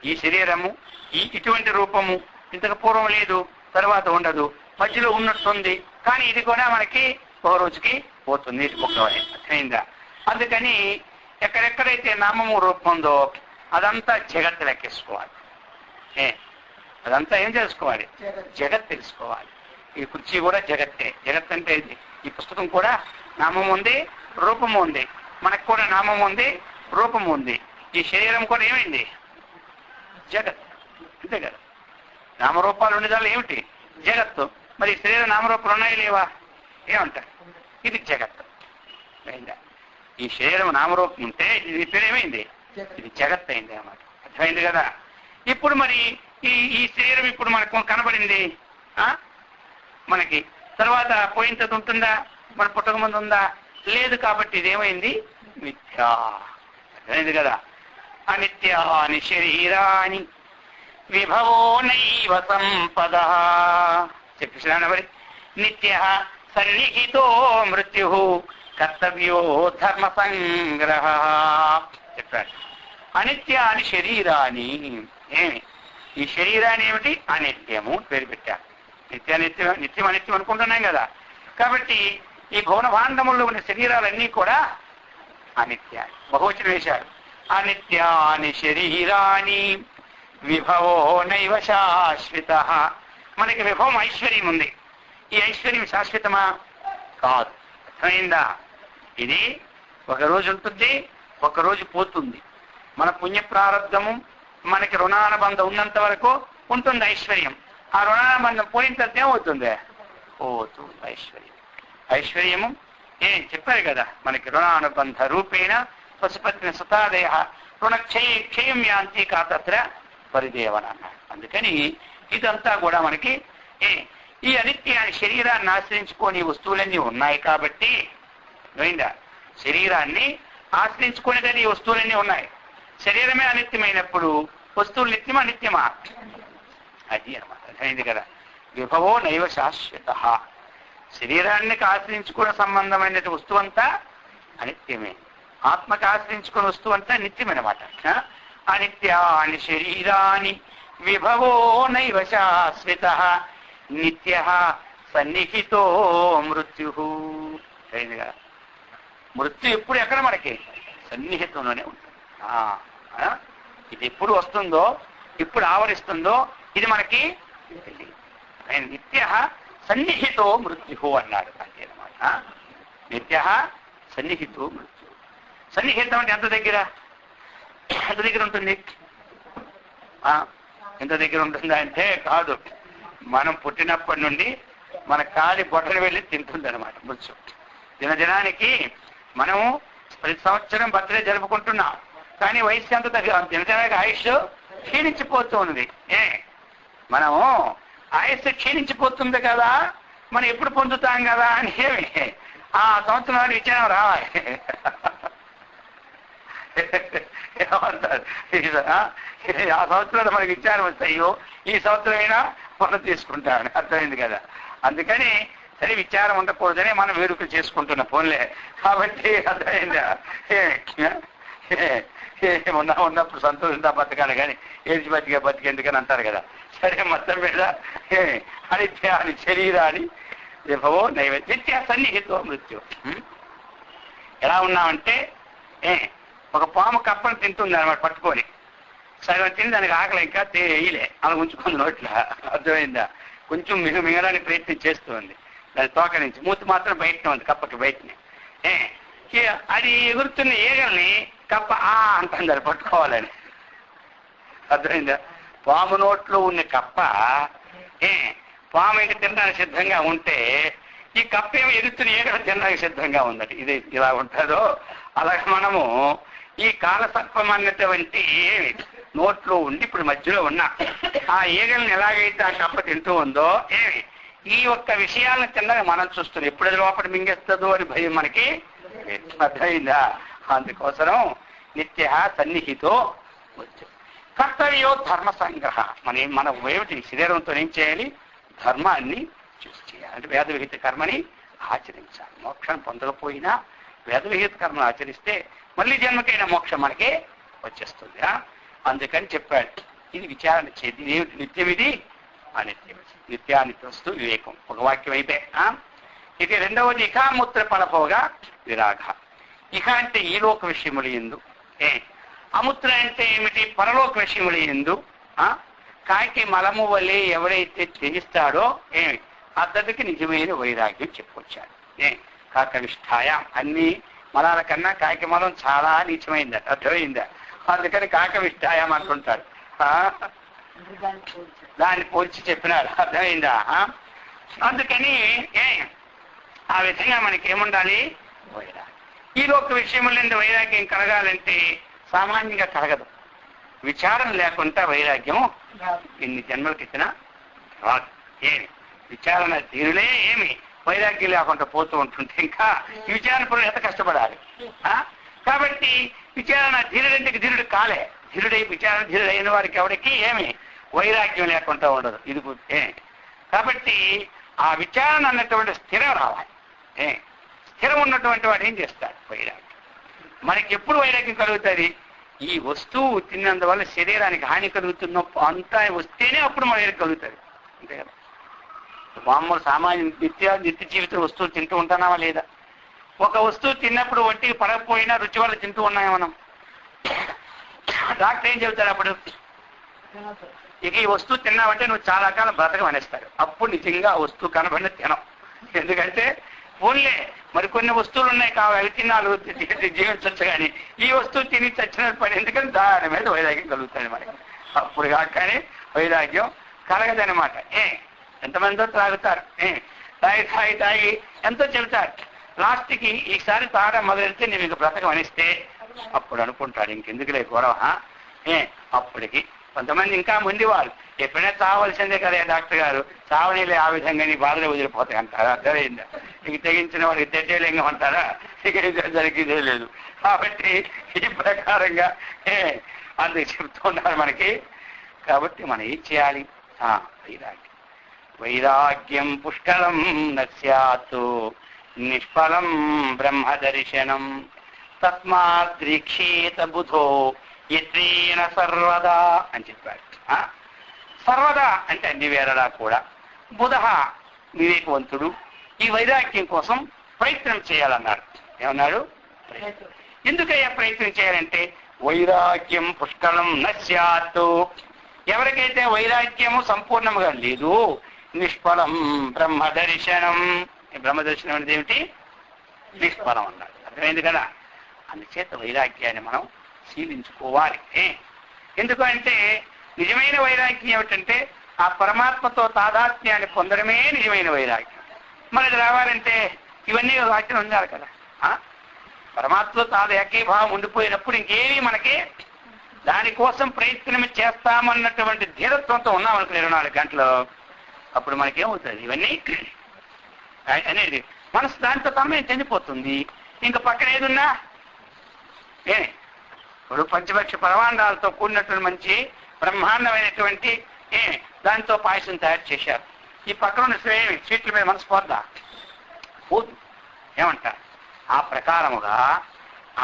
ఈ శరీరము ఇటువంటి రూపము ఇంతకు పూర్వం లేదు, తర్వాత ఉండదు, మధ్యలో ఉన్నట్టుంది. కానీ ఇది కూడా మనకి ఒక రోజుకి పోతుంది, అర్థమైందా. అందుకని ఎక్కడెక్కడైతే నామము రూపం ఉందో అదంతా జగత్ లెక్కేసుకోవాలి. అదంతా ఏం తెలుసుకోవాలి, జగత్ తెలుసుకోవాలి. ఈ కుర్చీ కూడా జగత్తే. జగత్ అంటే ఈ పుస్తకం కూడా నామం ఉంది, రూపము ఉంది. మనకు కూడా నామం ఉంది, రూపము ఉంది. ఈ శరీరం కూడా ఏమైంది, జగత్. అంతే కదా. నామరూపాలు ఉండేదాళ్ళు ఏమిటి, జగత్తు. మరి శరీర నామరూపాలు ఉన్నాయి లేవా, ఏమంటారు, ఇది జగత్తు. అయిందా. ఈ శరీరం నామరూపం ఉంటే ఇది పేరేమైంది, ఇది జగత్ అయింది అన్నమాట. అర్థమైంది కదా. ఇప్పుడు మరి ఈ శరీరం ఇప్పుడు మనకు కనబడింది, మనకి తర్వాత పోయిన తర్వాత ఉంటుందా, మన పుట్టక ముందు ఉందా, లేదు కాబట్టి ఇదేమైంది మిథ్యా అర్థమైంది కదా. అనిత్యాని శరీరాని విభవో నైవ సంపద చెప్పేసినా మరి. నిత్య సన్నిహితో మృత్యు కర్తవ్యో ధర్మ సంగ్రహ చెప్పారు. అనిత్యాని శరీరాని ఏమి ఈ శరీరాన్ని ఏమిటి అనిత్యము పేరు పెట్టారు. నిత్యం అనిత్యం అనుకుంటున్నాం కదా. కాబట్టి ఈ భువన భాండముల్లో ఉన్న శరీరాలన్నీ కూడా అనిత్యాన్ని బహువచనం వేశారు. అనిత్యాని శరీరాని విభవో నైవ శాశ్వత. మనకి విభవం ఐశ్వర్యం ఉంది. ఈ ఐశ్వర్యం శాశ్వతమా కాదు. అర్థమైందా? ఇది ఒకరోజు ఉంటుంది, ఒకరోజు పోతుంది. మన పుణ్య ప్రారంధము మనకి రుణానుబంధం ఉన్నంత వరకు ఉంటుంది ఐశ్వర్యం. ఆ రుణానుబంధం పోయిన తర్వాత ఏమవుతుంది? పోతుంది ఐశ్వర్యం. ఐశ్వర్యము చెప్పారు కదా మనకి రుణానుబంధ రూపేణ పశుపత్ని సుతాదయ రుణక్షయం యాంతి కాతత్ర పరిదేవన అన్నారు. అందుకని ఇదంతా కూడా మనకి ఈ అనిత్యాన్ని శరీరాన్ని ఆశ్రయించుకొని వస్తువులన్నీ ఉన్నాయి కాబట్టి పోయిందా. శరీరాన్ని ఆశ్రయించుకునేదని వస్తువులన్నీ ఉన్నాయి. శరీరమే అనిత్యమైనప్పుడు వస్తువులు నిత్యమా అనిత్యమా? అది అనమాట. అర్థమైంది కదా. విభవో నైవ శాశ్వత. శరీరాన్ని ఆశ్రయించుకునే సంబంధమైన వస్తువు అంతా అనిత్యమే. ఆత్మకు ఆశ్రయించుకునే వస్తువు అంతా నిత్యమనమాట. అనిత్యాని శరీరాని విభవో నైవ శాశ్వత నిత్య సన్నిహితో మృత్యు. అయింది కదా. మృత్యు ఎప్పుడు ఎక్కడ మనకి సన్నిహితంలోనే ఉంటుంది. ఇది ఎప్పుడు వస్తుందో ఇప్పుడు ఆవరిస్తుందో ఇది మనకి తెలియదు. నిత్య సన్నిహితో మృత్యు అన్నాడు. అంతే అనమాట. నిత్య సన్నిహితో మృత్యు. సన్నిహితం అంటే ఎంత దగ్గర ఉంటుంది? ఎంత దగ్గర ఉంటుందా అంటే కాదు, మనం పుట్టినప్పటి నుండి మన కాలి బొట్టలు వెళ్ళి తింటుంది అనమాట మృత్యు. దినదినానికి మనము ప్రతి సంవత్సరం బర్త్డే జరుపుకుంటున్నాం. కానీ వయస్సు ఎంత దగ్గర దినదినానికి ఆయుష్ క్షీణించిపోతూ ఉంది. మనము ఆయుష్ క్షీణించిపోతుంది కదా, మనం ఎప్పుడు పొందుతాం కదా అని ఆ సంవత్సరం విచారం రావాలి. ఏమంటారు? ఆ సంవత్సరంలో మనకి విచారం వస్తాయో ఈ సంవత్సరమైనా మనం తీసుకుంటామని అర్థమైంది కదా. అందుకని సరే విచారం ఉండకూడదని మనం వేడుకలు చేసుకుంటున్న ఫోన్లే. కాబట్టి అర్థమైందా? ఉన్నప్పుడు సంతోషంగా బతకాలి కానీ ఏది బతికేందుకని అంటారు కదా. సరే మొత్తం మీద అనిత్యాని శరీరాన్ని విభవో నైవేద్య సన్నిహితో మృత్యు. ఎలా ఉన్నామంటే ఒక పాము కప్పని తింటుంది అనమాట పట్టుకొని. సగం తిని దానికి ఆకలి ఇంకా వేయలే, అలా ఉంచుకుంది నోట్లా. అర్థమైందా? కొంచెం మిగడానికి ప్రయత్నం చేస్తుంది. దాని తోక నుంచి మూతి మాత్రం బయటనే ఉంది, కప్పకి బయటనే. అది ఎగురుతున్న ఈగల్ని కప్ప అంటుంది అది పట్టుకోవాలని. అర్థమైందా? పాము నోట్లో ఉన్న కప్ప పాము ఇంకా తినడానికి సిద్ధంగా ఉంటే ఈ కప్ప ఏమో ఎగురుతున్న ఈగలు తినడానికి సిద్ధంగా ఉందట. ఇది ఇలా ఉంటుందో అలాగే మనము ఈ కాలసర్పం అన్నటువంటి నోట్లో ఉండి ఇప్పుడు మధ్యలో ఉన్న ఆ ఈగల్ని ఎలాగైతే ఆ కప్ప తింటూ ఉందో ఈ ఒక్క విషయాలను తిన్నగా మనం చూస్తున్నాం. ఎప్పుడు అది లోపల మింగేస్తుందో అని భయం మనకి అర్థమైందా? అందుకోసం నిత్య సన్నిహితో కర్తవ్యో ధర్మ సంగ్రహ. మన ఏమిటి శరీరంతో ఏం చేయాలి? ధర్మాన్ని చూసి చేయాలి. అంటే వేదవిహిత కర్మని ఆచరించాలి. మోక్షాన్ని పొందకపోయినా వేదవిహిత కర్మను ఆచరిస్తే మళ్ళీ జన్మకైన మోక్షం మనకే వచ్చేస్తుంది. అందుకని చెప్పాడు ఇది విచారణ చేతి. ఏమిటి నిత్యం? ఇది అనిత్యం. నిత్యానిత్యస్తు వివేకం ఒక వాక్యం అయితే. ఇది రెండవది ఇకామూత్ర ఫలభోగా విరాగ. ఇక అంటే ఈ లోక విషయములు ఎందు, అముత్ర అంటే ఏమిటి? పరలోక విషయములు ఎందు కాకి మలము వలె ఎవరైతే త్యజిస్తాడో అతడికి నిజమైన వైరాగ్యం చెప్పుకొచ్చాడు. కాకవిష్ఠాయ అన్ని మలాల కన్నా కాకి మలం చాలా నీచమైందట. అర్థమైందా? అందుకని కాకవిష్ఠాయం అంటుంటాడు. దాన్ని పోల్చి చెప్పినాడు. అర్థమైందా? అందుకని ఆ విధంగా మనకి ఏముండాలి? వైరాగ్యం. ఈ లోక విషయములందు వైరాగ్యం కలగాలంటే సామాన్యంగా కలగదు. విచారం లేకుండా వైరాగ్యము ఎన్ని జన్మలకి ఇచ్చినా రాదు. విచారణ తీరులే వైరాగ్యం లేకుండా పోతూ ఉంటుంటే ఇంకా విచారణ పరులు ఎంత కష్టపడాలి. కాబట్టి విచారణ ధీరుడంటే ధీరుడు కాలే, ధీరుడైన వారికి ఎవరికి ఏమి వైరాగ్యం లేకుండా ఉండదు. ఇది కాబట్టి ఆ విచారణ అన్నటువంటి స్థిరం రావాలి. స్థిరం ఉన్నటువంటి వాడు ఏం చేస్తాడు? వైరాగ్యం. మనకి ఎప్పుడు వైరాగ్యం కలుగుతుంది? ఈ వస్తువు తిన్నందువల్ల శరీరానికి హాని కలుగుతున్న అంతా వస్తేనే అప్పుడు మన కలుగుతుంది. అంతే కదా. మామూలు సామాన్య నిత్య జీవిత వస్తువులు తింటూ ఉంటానావా లేదా? ఒక వస్తువు తిన్నప్పుడు ఒంటికి పడకపోయినా రుచి వల్ల తింటూ ఉన్నాయా మనం? డాక్టర్ ఏం చెబుతాడు అప్పుడు? ఇక ఈ వస్తువు తిన్నావంటే నువ్వు చాలా కాలం బ్రతకమనేస్తాడు. అప్పుడు నిజంగా ఆ వస్తువు కనబడిన తినం. ఎందుకంటే ఓన్లే మరికొన్ని వస్తువులు ఉన్నాయి కావాలి, అవి తిన్నాలు జీవించవచ్చు, కానీ ఈ వస్తువు తిని చచ్చిన పని ఎందుకని దాని మీద వైరాగ్యం కలుగుతుంది మనకి. అప్పుడు కాకనే వైరాగ్యం కలగదనమాట. ఎంతమందితో తాగుతారు, తాగి ఎంతో చెబుతారు, లాస్ట్కి ఈసారి తాగడం మొదలెడితే నేను ఇంక బ్రతకం అనిస్తే అప్పుడు అనుకుంటాడు ఇంకెందుకులే గొడవ. అప్పటికి కొంతమంది ఇంకా ముందు వాళ్ళు ఎప్పుడైనా చావలసిందే కదా డాక్టర్ గారు, చావనీలే ఆ విధంగా నీ బాధలు వదిలిపోతాయి అంటారా? అర్థమైందా? ఇక తెగించిన వాడికి తెచ్చేలేంగం అంటారా? ఇక జరిగేదే లేదు. కాబట్టి ఈ ప్రకారంగా అందుకు చెప్తున్నారు మనకి. కాబట్టి మనం ఏం చేయాలి? వైరాగ్యం పుష్కలం నస్యాత్ నిష్ఫలం బ్రహ్మదర్శనం తస్మాద్రీక్షేత బుధో యత్రేణ సర్వదా అని చెప్పాడు. సర్వదా అంటే అన్ని వేళలా కూడా, బుధ వివేకవంతుడు ఈ వైరాగ్యం కోసం ప్రయత్నం చేయాలన్నాడు. ఏమన్నాడు? ఎందుకయ్యా ప్రయత్నం చేయాలంటే వైరాగ్యం పుష్కలం నస్యాత్, ఎవరికైతే వైరాగ్యము సంపూర్ణంగా లేదు, నిష్ఫలం బ్రహ్మదర్శనం. బ్రహ్మదర్శనం అనేది ఏమిటి? నిష్ఫలం అన్నాడు. అర్థమైంది కదా. అందుచేత వైరాగ్యాన్ని మనం శీలించుకోవాలి. ఎందుకంటే నిజమైన వైరాగ్యం ఏమిటంటే ఆ పరమాత్మతో తాదాత్మ్యాన్ని పొందడమే నిజమైన వైరాగ్యం. మనది రావాలంటే ఇవన్నీ వాక్యం ఉండాలి కదా. పరమాత్మతో ఏకీభావం ఉండిపోయినప్పుడు ఇంకేమీ మనకి దానికోసం ప్రయత్నం చేస్తామన్నటువంటి ధీరత్వంతో ఉన్నామనుకో 24 గంటలు, అప్పుడు మనకేమవుతుంది? ఇవన్నీ అనేది మనసు దాంతో తమ్మే చెందిపోతుంది. ఇంకా పక్కన ఏదున్నా ఇప్పుడు పంచపక్ష పరమాండాలతో కూడినటువంటి మంచి బ్రహ్మాండమైనటువంటి దాంతో పాయసం తయారు చేశారు. ఈ పక్కన ఉన్న స్వీట్ల మీద మనసు పోద్దా? పోదు. ఏమంటారు? ఆ ప్రకారముగా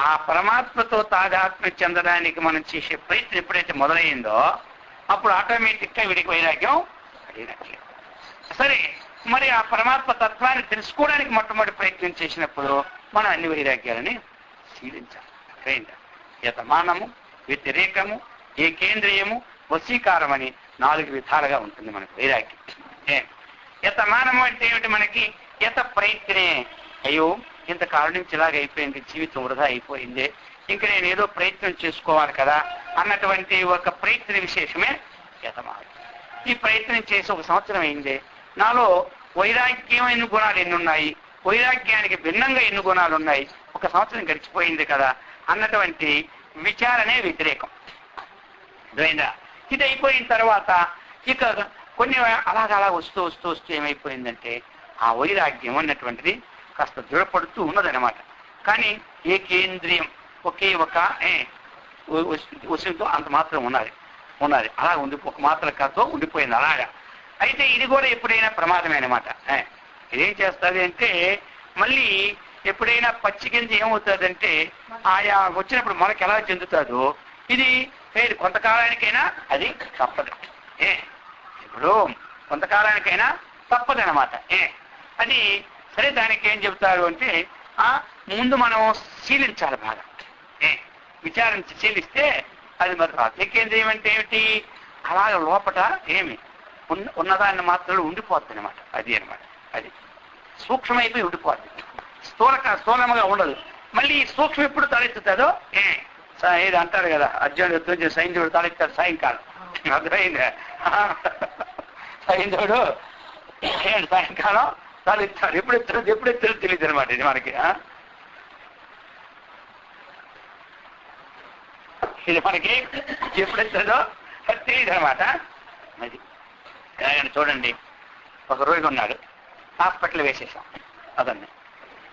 ఆ పరమాత్మతో తాదాత్మ్యం చెందడానికి మనం చేసే ప్రయత్నం ఎప్పుడైతే మొదలైందో అప్పుడు ఆటోమేటిక్గా వీడికి వైరాగ్యం అడిగినట్లే. సరే, మరి ఆ పరమాత్మ తత్వాన్ని తెలుసుకోవడానికి మొట్టమొదటి ప్రయత్నం చేసినప్పుడు మనం అన్ని వైరాగ్యాలని శీలించాలి. అర్థమైందా? యతమానము, వ్యతిరేకము, ఏకేంద్రియము, వశీకారం అని 4 విధాలుగా ఉంటుంది మనకు వైరాగ్యం. యతమానము అంటే ఏమిటి? మనకి యత ప్రయత్నే, అయ్యో ఇంతకాలం నుంచి ఇలాగ అయిపోయింది, జీవితం వృధా అయిపోయింది, ఇంక నేను ఏదో ప్రయత్నం చేసుకోవాలి కదా అన్నటువంటి ఒక ప్రయత్న విశేషమే యతమానం. ఈ ప్రయత్నం చేసి 1 సంవత్సరం అయింది, నాలో వైరాగ్యమైన గుణాలు ఎన్ని ఉన్నాయి, వైరాగ్యానికి భిన్నంగా ఎన్ని గుణాలు ఉన్నాయి, 1 సంవత్సరం గడిచిపోయింది కదా అన్నటువంటి విచారణే వ్యతిరేకం. అర్థమైందా? ఇది అయిపోయిన తర్వాత ఇక కొన్ని అలాగ వస్తూ ఏమైపోయిందంటే ఆ వైరాగ్యం అన్నటువంటిది కాస్త దృఢపడుతూ ఉన్నదనమాట. కానీ ఏకేంద్రియం, ఒకే ఒక వస్తువుతో అంత మాత్రం ఉన్నది అలా ఒక మాత్రం కాతో ఉండిపోయింది అలాగా. అయితే ఇది కూడా ఎప్పుడైనా ప్రమాదమే అనమాట. ఇదేం చేస్తుంది అంటే మళ్ళీ ఎప్పుడైనా పచ్చి గింజ ఏమవుతుందంటే ఆయా వచ్చినప్పుడు మనకి ఎలా చెందుతుందో ఇది కొంతకాలానికైనా అది తప్పదు. ఇప్పుడు కొంతకాలానికైనా తప్పదనమాట. అది సరే. దానికి ఏం చెబుతారు అంటే ముందు మనం శీలించాలి బాగా. విచారించి శీలిస్తే అది మరి రాదు. ఏకేంద్రియం అంటే ఏమిటి? అలాగ లోపట ఏమి ఉన్నదాన్ని మాత్రం ఉండిపోద్ది అనమాట. అది అనమాట. అది సూక్ష్మైపోయి ఉండిపోద్ది, స్థూలముగా ఉండదు. మళ్ళీ సూక్ష్మం ఎప్పుడు తలెత్తుతుందో ఏది అంటారు కదా, అర్జునుడు యుద్ధం చేసి సైంధవుడు తలెత్తాడు సాయంకాలం. అర్థమైందా? సైంధవుడు సాయంకాలం తలెత్తాడు. ఎప్పుడెత్తాడో తెలియదు అనమాట. ఇది మనకి ఎప్పుడెత్తాడో తెలియదు అనమాట. అది చూడండి, ఒక రోగి ఉన్నాడు. హాస్పిటల్ వేసేసాం అదన్నీ.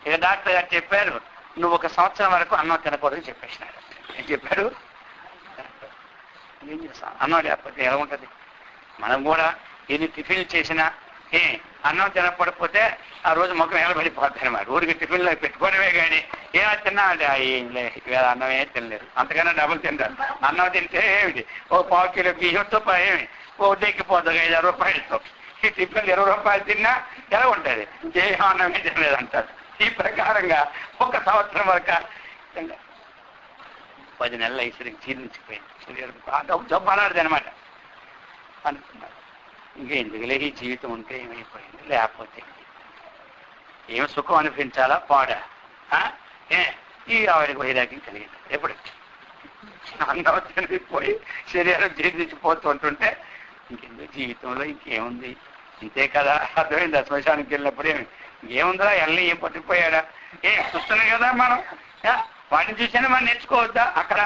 ఇక డాక్టర్ గారు చెప్పారు, నువ్వు 1 సంవత్సరం వరకు అన్నం తినకూడదని చెప్పేసినాడు. ఏం చెప్పాడు? ఏం చేస్తాం, అన్నం లేకపోతే ఎలా ఉంటుంది? మనం కూడా ఎన్ని టిఫిన్లు చేసినా అన్నం తినపడిపోతే ఆ రోజు ముఖం ఎలబడిపోద్ది అనమాట. ఊరికి టిఫిన్లో పెట్టుకోవడమే కానీ ఏమైనా తిన్నా అంటే ఏం లేదు, అన్నమే తినలేదు, అంతకన్నా డబ్బులు తింటారు. అన్నం తింటే ఏమిటి, 1/4 కిలో బియ్యంతో ఏమి డెక్కిపోతుంది 5-6 రూపాయలతో. ఈ టిఫిన్ 20 రూపాయలు తిన్నా ఎలా ఉంటుంది? ఏ అన్నమే తినలేదు అంటారు. ఈ ప్రకారంగా 1 సంవత్సరం వరకు 10 నెలలు ఐసరికి జీర్ణించిపోయింది. శరీరం బాగా జబ్బు అలాంటిది అనమాట అనుకున్నారు. ఇంకెందుకులే ఈ జీవితం ఉంటే ఏమైపోయింది, లేకపోతే ఏమి సుఖం అనిపించాలా పాడా? ఈ ఆవిడకి వైరాగ్యం కలిగింది. ఎప్పుడు అన్నం తినిపోయి శరీరం జీర్ణించిపోతుంటుంటే ఇంకెందుకు జీవితంలో ఇంకేముంది, ఇంతే కదా. అర్థమైంది. శ్మశానికి వెళ్ళినప్పుడు ఇంకేముందా, ఎల్లి ఏం పట్టిపోయాడా, చూస్తున్నాం కదా మనం. వాటిని చూసినా మనం నేర్చుకోవద్దా? అక్కడ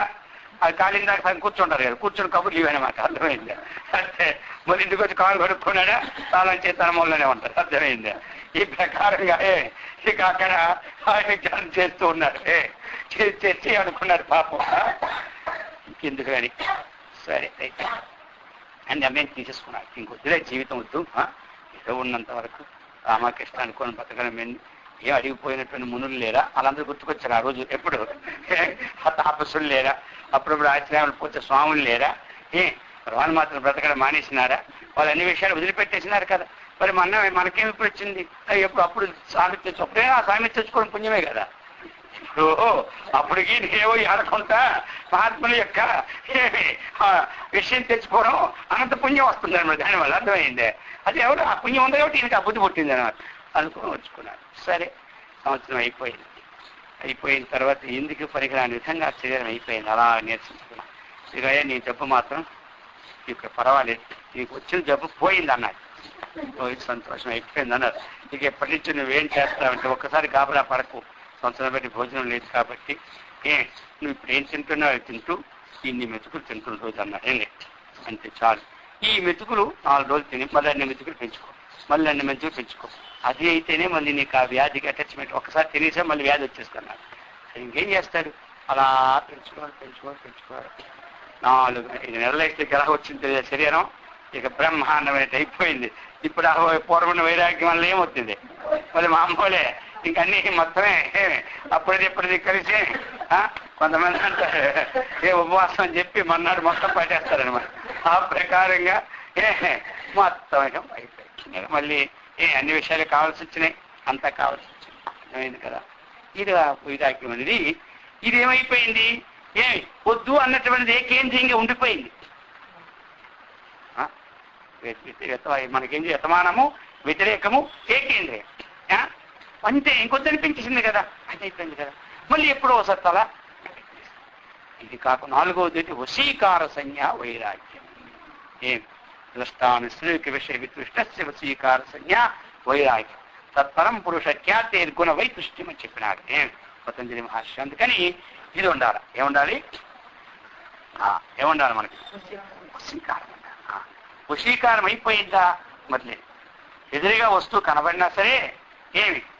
అది కాలిన దాకా కూర్చుంటారు కదా, కూర్చొని కబుర్లు ఇవన్నమాట. అర్థమైంది. అంటే మరి ఇంటికి వచ్చి కాలు కడుక్కున్నాడా, తాళం చేతన మూలనే ఉంటారు. అర్థమైంది. ఈ ప్రకారంగా ఇక అక్కడ ఆయన జ్ఞానం చేస్తూ ఉన్నారు. చేసి అనుకున్నారు పాపం, ఇంకెందుకు అని. సరే అయితే అని నిర్ణయం తీసేసుకున్నారు. ఇంకొద్దులే జీవితం వద్దు, ఏదో ఉన్నంత వరకు రామకృష్ణ అనుకోని బతకడం. ఏం అడిగిపోయినటువంటి మునులు లేరా? వాళ్ళందరూ గుర్తుకొచ్చారు ఆ రోజు. ఎప్పుడు తాపసులు లేరా? అప్పుడప్పుడు ఆశ్రయాలు పోతే స్వాములు లేరా? వాళ్ళు మాత్రం బ్రతకడం మానేసినారా? వాళ్ళు అన్ని విషయాలు వదిలిపెట్టేసినారు కదా. మరి మనకేమి ఇప్పుడు వచ్చింది? అప్పుడు సామెత తెచ్చుకుంటే ఆ సామెత తెచ్చుకోవడం పుణ్యమే కదా. ఇప్పుడు అప్పటికి నేనేవో ఆడకుండా మహాత్ముల యొక్క విషయం తెచ్చుకోవడం అనంత పుణ్యం వస్తుంది అనమాట. దానివల్ల అర్థమైంది. అది ఎవరు ఆ పుణ్యం ఉందో కాబట్టి ఈయనకి ఆ బుద్ధి పుట్టింది అనమాట. అనుకుని వచ్చుకున్నాను. సరే, సంవత్సరం అయిపోయిన తర్వాత ఎందుకు పనికిరాని విధంగా శరీరం అయిపోయింది. అలా నేర్చుకున్నాను. ఇక నీ జబ్బు మాత్రం ఇక పర్వాలేదు, నీకు వచ్చిన జబ్బు పోయింది అన్నాడు. పోయి సంతోషం అయిపోయింది అన్నారు. ఇక ఎప్పటి నుంచి నువ్వేం చేస్తావంటే ఒక్కసారి గాబరా పడకు, సంవత్సరం బట్టి భోజనం లేదు కాబట్టి నువ్వు ఇప్పుడు ఏం తింటున్నావు తింటూ ఇన్ని మెతుకులు తింటున్న రోజు అన్నాడు. ఏం లేదు అంతే చాలు. ఈ మెతుకులు 4 రోజులు తిని మళ్ళీ అన్ని మెతుకులు పెంచుకో, మళ్ళీ అన్ని మెతుకులు పెంచుకో. అది అయితేనే మళ్ళీ నీకు ఆ వ్యాధికి అటాచ్మెంట్. ఒకసారి తినేసా మళ్ళీ వ్యాధి వచ్చేస్తున్నాడు. ఇంకేం చేస్తాడు? అలా పెంచుకోవాలి. 4-5 నెలలు అయితే ఎలా వచ్చింది శరీరం, ఇక బ్రహ్మాండమైన అయిపోయింది. ఇప్పుడు పూర్వమైన వైరాగ్యం వల్ల ఏమవుతుంది? మళ్ళీ మామూలే ఇంకన్నీ మొత్తమే అప్పుడది కలిసి కొంతమంది అంటారు ఉపవాసం అని చెప్పి మన్నాడు మొత్తం పట్టేస్తారనమాట. ఆ ప్రకారంగా మొత్తం అయిపోయింది. మళ్ళీ అన్ని విషయాలు కావాల్సి వచ్చినాయి, అంతా కావాల్సి వచ్చింది. అర్థమైంది కదా. ఇది వైరాగ్యం అనేది ఇది ఏమైపోయింది? వద్దు అన్నటువంటిది ఏకేంద్రియంగా ఉండిపోయింది. మనకేం యతమానము వ్యతిరేకము ఏకేంద్రియం అంతే. ఇంకొద్దు అనిపించింది కదా, అది అయిపోయింది కదా. మళ్ళీ ఎప్పుడో సత్తలా ఇది కాక 4వది వశీకార సంజ్ఞ వైరాగ్యం. దృష్టాను స్త్రీకి విషయ వితృష్ట వశీకార సంజ్ఞ వైరాగ్యం. తత్పరం పురుష ఖ్యాతే గుణ వైతుష్ట్యం అని చెప్పినాడు పతంజలి మహర్షి. అందుకని ఇది ఉండాలి. ఏముండాలి మనకి? వశీకారం. వశీకారం అయిపోయిందా? మరి ఎదురుగా వస్తువు కనబడినా సరే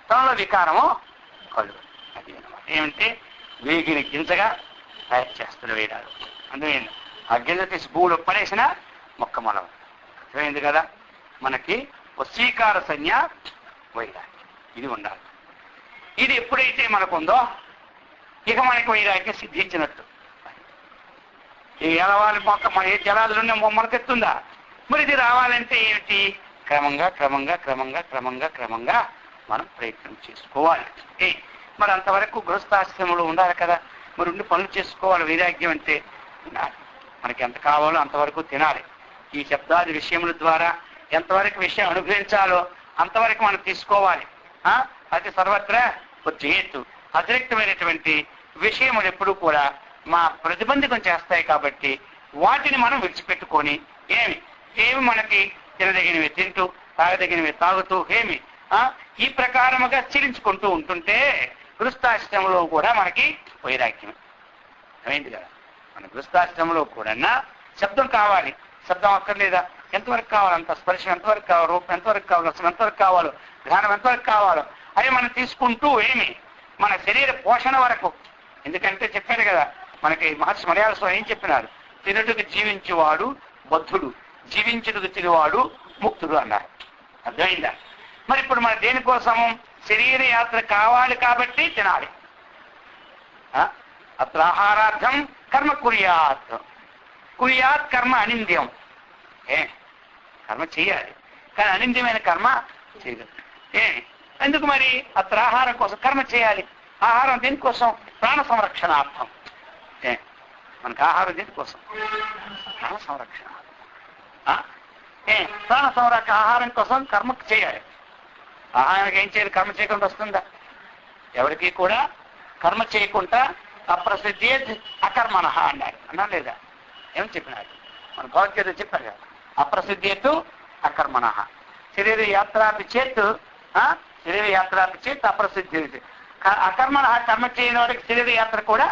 తనలో వికారము కలుగు. అది ఏమంటే వేగిని గింజగా తయారు చేస్తున్న వేయడాలు. అందుకే ఆ గింజ తీసి భూమిలో పడేసిన మొక్క మనం. అర్థమైంది కదా. మనకి వశీకార సంజ్ఞ వైరాగ్యం ఇది ఉండాలి. ఇది ఎప్పుడైతే మనకుందో ఇక మనకి వైరాగ్యం సిద్ధించినట్టు. ఈ ఎలవాలి మొక్క మన ఏ జలాదులున్నా మనకెత్తుందా? మరి ఇది రావాలంటే ఏమిటి? క్రమంగా మనం ప్రయత్నం చేసుకోవాలి. మరి అంతవరకు గృహస్థాశ్రమంలో ఉండాలి కదా. మరి ఉండి పనులు చేసుకోవాలి. వైరాగ్యం అంటే మనకి ఎంత కావాలో అంతవరకు తినాలి. ఈ శబ్దాది విషయముల ద్వారా ఎంతవరకు విషయం అనుగ్రహించాలో అంతవరకు మనం తీసుకోవాలి. అది సర్వత్రా వచ్చేయత్తు. అతిరిక్తమైనటువంటి విషయములు ఎప్పుడూ కూడా మా ప్రతిబంధకం చేస్తాయి కాబట్టి వాటిని మనం విడిచిపెట్టుకొని ఏమి మనకి తినదగినవి తింటూ తాగదగినవి తాగుతూ ఈ ప్రకారముగా చిరించుకుంటూ ఉంటుంటే గృహస్థాశ్రమంలో కూడా మనకి వైరాగ్యం అయింది కదా. మన గృహస్థాశ్రమంలో కూడా శబ్దం కావాలి. శబ్దం అక్కర్లేదా? ఎంతవరకు కావాలి అంత స్పర్శం ఎంతవరకు కావాలి, రూపం ఎంతవరకు కావాలి, రసం ఎంతవరకు కావాలో, జ్ఞానం ఎంతవరకు కావాలో అవి మనం తీసుకుంటూ ఏమి మన శరీర పోషణ వరకు. ఎందుకంటే చెప్పారు కదా మనకి మహర్షి మలయాళ స్వామి ఏం చెప్పినారు, తినుటకు జీవించేవాడు బద్ధుడు, జీవించుటకు తినేవాడు ముక్తుడు అన్నారు. అర్థమైందా? మరి ఇప్పుడు మన దేనికోసము శరీర యాత్ర కావాలి కాబట్టి తినాలి. అత్ర ఆహారార్థం కర్మ కుర్యాత్, కుర్యాత్ కర్మ అనింద్యం. కర్మ చేయాలి కానీ అనింద్యమైన కర్మ చేయదు. ఎందుకు మరి అత్ర ఆహారం కోసం కర్మ చేయాలి. ఆహారం దేనికోసం? ప్రాణ సంరక్షణార్థం. మనకు ఆహారం దేనికోసం? ప్రాణ సంరక్షణ. ప్రాణ సంరక్షణ ఆహారం కోసం కర్మ చేయాలి. ఆహారానికి ఏం చేయాలి? కర్మ చేయకుండా వస్తుందా? ఎవరికి కూడా కర్మ చేయకుండా అప్రసిద్ధి అకర్మణ అన్నారు. అన్నా లేదా? ఏమని చెప్పినారు? మన భగవద్గీత చెప్పారు కదా, అప్రసిద్ధేతు అకర్మణ శరీర యాత్రాపి చేత్, శరీర యాత్రాపి చేత్ అప్రసిద్ధి. అకర్మణ కర్మ చేయని వాడికి శరీర యాత్ర కూడా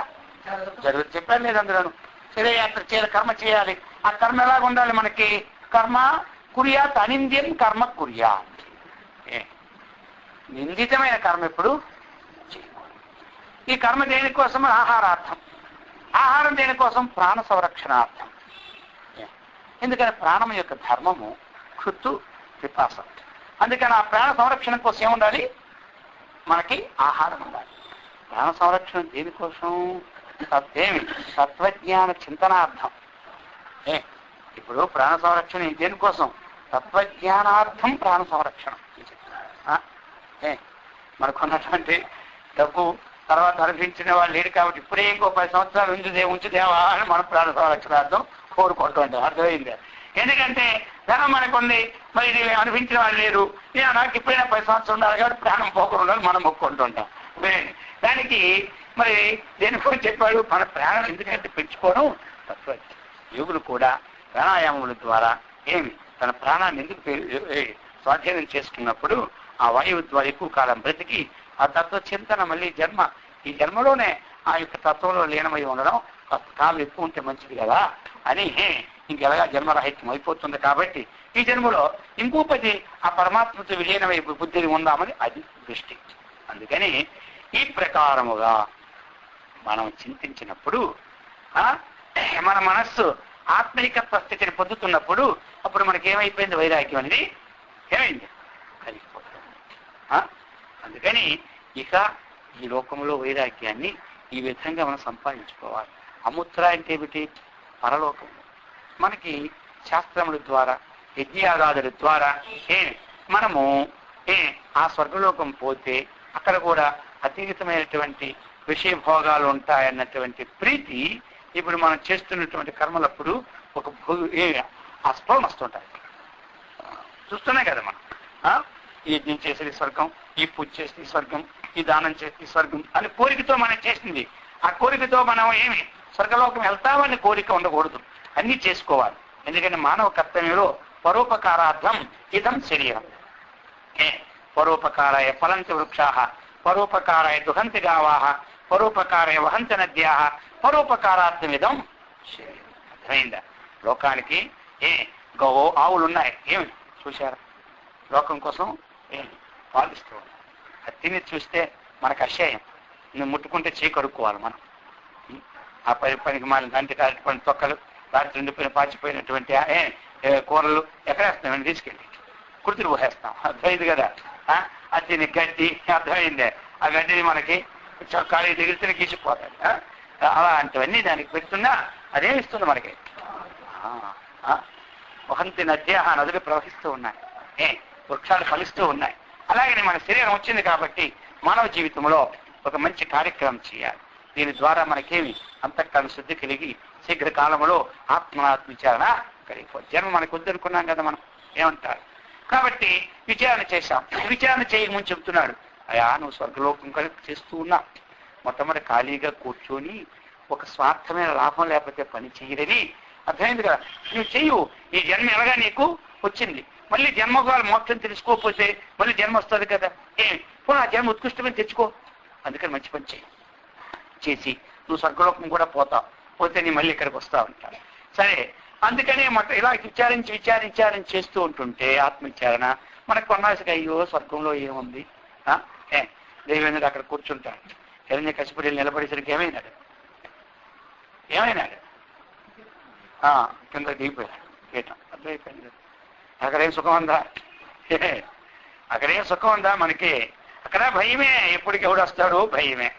జరుగుతుంది. చెప్పారు లేదు అందులోను. శరీర యాత్ర చేయాలి, కర్మ చేయాలి. ఆ కర్మ ఎలాగ ఉండాలి మనకి? కర్మ కుర్యాత్ అనింద్యం కర్మ కుర్యాత్. నిందితమైన కర్మ ఎప్పుడు చేయకూడదు. ఈ కర్మ దేనికోసం? ఆహారార్థం. ఆహారం దేనికోసం? ప్రాణ సంరక్షణార్థం. ఎందుకని ప్రాణం యొక్క ధర్మము క్షుత్తు పిపాస. అందుకని ఆ ప్రాణ సంరక్షణ కోసం ఏముండాలి? మనకి ఆహారం ఉండాలి. ప్రాణ సంరక్షణ దేనికోసం? ఏమి? తత్వజ్ఞాన చింతనార్థం. ఇప్పుడు ప్రాణ సంరక్షణ దేనికోసం? తత్వజ్ఞానార్థం ప్రాణ సంరక్షణ. మనకున్నటువంటి డబ్బు తర్వాత అనిపించిన వాళ్ళు లేరు కాబట్టి ఇప్పుడే ఇంకో 10 సంవత్సరాలు ఉంచుదేవా అని మనం ప్రాణ సంరక్షణార్థం కోరుకుంటూ ఉంటాం. అర్థమైంది? ఎందుకంటే ధనం మనకుంది, మరి ఇది అనిపించిన వాళ్ళు లేరు, నాకు ఇప్పుడైనా 10 సంవత్సరాలు ఉండాలి కాబట్టి ప్రాణం పోకుండా మనం మొక్కుంటుంటాం. దానికి మరి దేనికో చెప్పాడు, మన ప్రాణం ఎందుకంటే పెంచుకోవడం తత్వ. యోగులు కూడా ప్రాణాయామముల ద్వారా ఏమి తన ప్రాణాన్ని ఎందుకు స్వాధీనం చేసుకున్నప్పుడు ఆ వాయువు ద్వారా ఎక్కువ కాలం బ్రతికి ఆ తత్వ చింతన మళ్ళీ ఈ జన్మలోనే ఆ యొక్క తత్వంలో లీనమై ఉండడం కాలం ఎక్కువ ఉంటే మంచిది కదా అని ఇంకెలాగా జన్మరాహిత్యం అయిపోతుంది కాబట్టి ఈ జన్మలో ఇంకో 10 ఆ పరమాత్మతో విలీనమై బుద్ధిని ఉందామని అది దృష్టి. అందుకని ఈ ప్రకారముగా మనం చింతించినప్పుడు మన మనస్సు ఆత్మైకత్వ స్థితిని పొందుతున్నప్పుడు అప్పుడు మనకేమైపోయింది? వైరాగ్యం అనేది ఏమైంది? కలిగిపోతుంది. అందుకని ఇక ఈ లోకంలో వైరాగ్యాన్ని ఈ విధంగా మనం సంపాదించుకోవాలి. అముత్ర అంటే ఏమిటి? పరలోకం. మనకి శాస్త్రముల ద్వారా యజ్ఞయాగాదుల ద్వారా మనము ఆ స్వర్గలోకం పోతే అక్కడ కూడా అతీతమైనటువంటి విషయ భోగాలు ఉంటాయన్నటువంటి ప్రీతి ఇప్పుడు మనం చేస్తున్నటువంటి కర్మలప్పుడు ఒక ఆ స్పృహం వస్తుంటాయి. చూస్తున్నాయి కదా మనం. ఈ యజ్ఞం చేసేది స్వర్గం, ఈ పూజ చేసేది స్వర్గం, ఈ దానం చేసేది స్వర్గం అని కోరికతో మనం చేసింది. ఆ కోరికతో మనం స్వర్గలోకం వెళ్తామని కోరిక ఉండకూడదు, అన్ని చేసుకోవాలి. ఎందుకంటే మానవ కర్తవ్యంలో పరోపకారార్థం ఇదం శరీరం. పరోపకారాయ ఫలంతి వృక్షాః, పరోపకారాయ దుహంతి గావాః, పరోపకారాయ వహంతి నద్యాః, పరోపకారార్థం ఇదం శరీరం. అర్థమైందా? లోకానికి ఆవులు ఉన్నాయి, ఏమి చూశారు? లోకం కోసం పాలిస్తూ ఉన్నాయి. అది తిని చూస్తే మనకు అసహ్యం. నువ్వు ముట్టుకుంటే చేయి కడుక్కోవాలి మనం. ఆ పనికి మాలిన దంటి కాల్చిపోయిన తొక్కలు, రాత్రి ఎండిపోయిన పాచిపోయినటువంటి కూరలు ఎక్కడేస్తాం? తీసుకెళ్ళి కుర్తులు పోసేస్తాం. అర్థమైంది కదా? అది తిని గడ్డి, అర్థమైందే, ఆ గడ్డిని మనకి ఖాళీ దిగితే గీసిపోతాయి. అలాంటివన్నీ దానికి పెడుతున్నా అదేమిస్తుంది మనకి? వహంతి నద్యాః, నదులు ప్రవహిస్తూ ఉన్నాయి, వృక్షాలు ఫలిస్తూ ఉన్నాయి. అలాగనే మన శరీరం వచ్చింది కాబట్టి మానవ జీవితంలో ఒక మంచి కార్యక్రమం చేయాలి. దీని ద్వారా మనకేమి అంతఃకరణ శుద్ధి కలిగి శీఘ్రకాలంలో ఆత్మనాత్మ విచారణ కలిగిపోతుంది. జన్మ మనకు వద్దనుకున్నాం కదా మనం, ఏమంటారు? కాబట్టి విచారణ చేశాం. విచారణ చేయకముందు చెప్తున్నాడు, అయ్యా నువ్వు స్వర్గలోకం కలిపి చేస్తూ ఉన్నా, మొట్టమొదటి ఖాళీగా కూర్చొని ఒక స్వార్థమైన లాభం లేకపోతే పని చేయరని అర్థమైంది కదా. నువ్వు చెయ్యు, ఈ జన్మ ఎలాగా నీకు వచ్చింది, మళ్ళీ జన్మకాల మోక్షం తెలుసుకోకపోతే మళ్ళీ జన్మ వస్తుంది కదా, ఇప్పుడు ఆ జన్మ ఉత్కృష్టమని తెచ్చుకో. అందుకని మంచి పని చేసి నువ్వు స్వర్గలోకం కూడా పోతావు, పోతే నీ మళ్ళీ ఇక్కడికి వస్తావు అంటారు. సరే, అందుకని ఇలా విచారించి చేస్తూ ఉంటుంటే ఆత్మవిచారణ మనకు కొన్నాసిగా అయ్యో స్వర్గంలో ఏముంది, దేవేంద్రుడు అక్కడ కూర్చుంటాడు, హిరణ్యకశిపుడు నిలబడేసరికి ఏమైనాడు కింద దిగిపోయాడు పీఠం. అర్థమైపోయింది. అక్కడేం సుఖం ఉందా? అక్కడేం సుఖం ఉందా మనకి? అక్కడ భయమే, ఎప్పటికి ఎవడు వస్తాడు భయమే.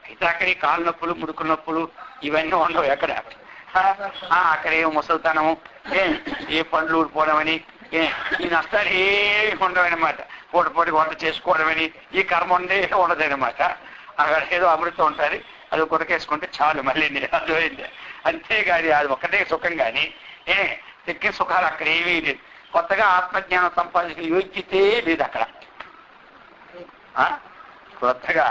అయితే అక్కడ కాలు నొప్పులు ముడుకుల నొప్పులు ఇవన్నీ ఉండవు ఎక్కడ. అక్కడేం ముసలితనము, ఏ పండ్లు ఊడిపోవడమని, ఈ నష్టాలు ఏమి ఉండవన్నమాట. పూటపోటి వంట చేసుకోవడమని ఈ కర్మ ఉండదన్నమాట. అక్కడ ఏదో అమృతం ఉంటుంది, అది కొరకేసుకుంటే చాలు మళ్ళీ. అర్థమైంది. అంతేగాని అది ఒక్కటే సుఖం కానీ తెక్కే సుఖాలు అక్కడ ఏమీ లేదు. కొత్తగా ఆత్మజ్ఞానం సంపాదించిన యోగ్యతే లేదు అక్కడ. కొత్తగా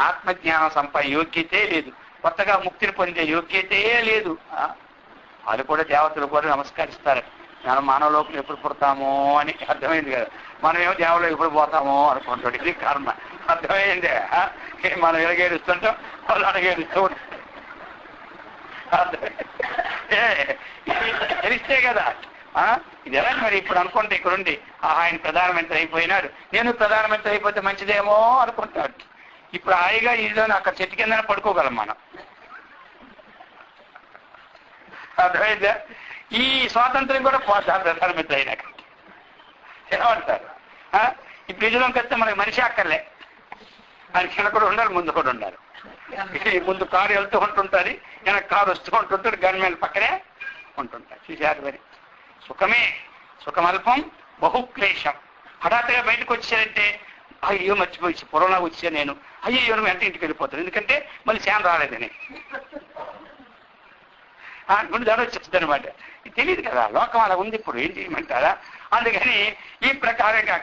ఆత్మజ్ఞానం యోగ్యతే లేదు, కొత్తగా ముక్తిని పొందే యోగ్యతే లేదు. అది కూడా దేవతలు కూడా నమస్కరిస్తారు. మనం మానవలోకం ఎప్పుడు పుడతామో అని. అర్థమైంది కదా. మనమేమో దేవలో ఎప్పుడు పోతామో అనుకుంటాడు. ఇది కర్మ. అర్థమైందే. మనం ఎలాగేడుస్తుంటాం వాళ్ళు అడగేడుస్తూ ఉంటాం. తెలిస్తే కదా. ఇది ఎలా మరి ఇప్పుడు అనుకుంటే ఇక్కడుండి ఆయన ప్రధానమంత్రి అయిపోయినాడు, నేను ప్రధానమంత్రి అయిపోతే మంచిదేమో అనుకుంటాడు. ఇప్పుడు హాయిగా ఇదో అక్కడ చెట్టు కిందనే పడుకోగలం మనం. అర్థమైందా? ఈ స్వాతంత్రం కూడా పోతారు ప్రధానమంత్రి అయినాక. ఏమంటారు? ఈ బ్రిడ్జ్లోకి వస్తే మనకి మనిషి అక్కర్లే, ఆయన కింద కూడా ఉండాలి, ముందు కూడా ఉండాలి. ముందు కారు వెళ్తూ ఉంటుంటుంది, వెనక కారు వస్తూ ఉంటుంటాడు, గన్మెన్ పక్కనే ఉంటుంటారు. చూశారు మరి. సుఖమే, సుఖమల్పం బహుక్లేశం. హఠాత్తుగా బయటకు వచ్చారంటే అయ్యో మర్చిపోయి పొరలా వచ్చా నేను, అయ్యో నువ్వు ఎంత ఇంటికి వెళ్ళిపోతాను, ఎందుకంటే మళ్ళీ శాన్ రాలేదని గుండె దాడి వచ్చేస్తుంది అనమాట. ఇది తెలియదు కదా, లోకం అలా ఉంది. ఇప్పుడు ఏం చేయమంటారా? అందుకని ఈ ప్రకారంగా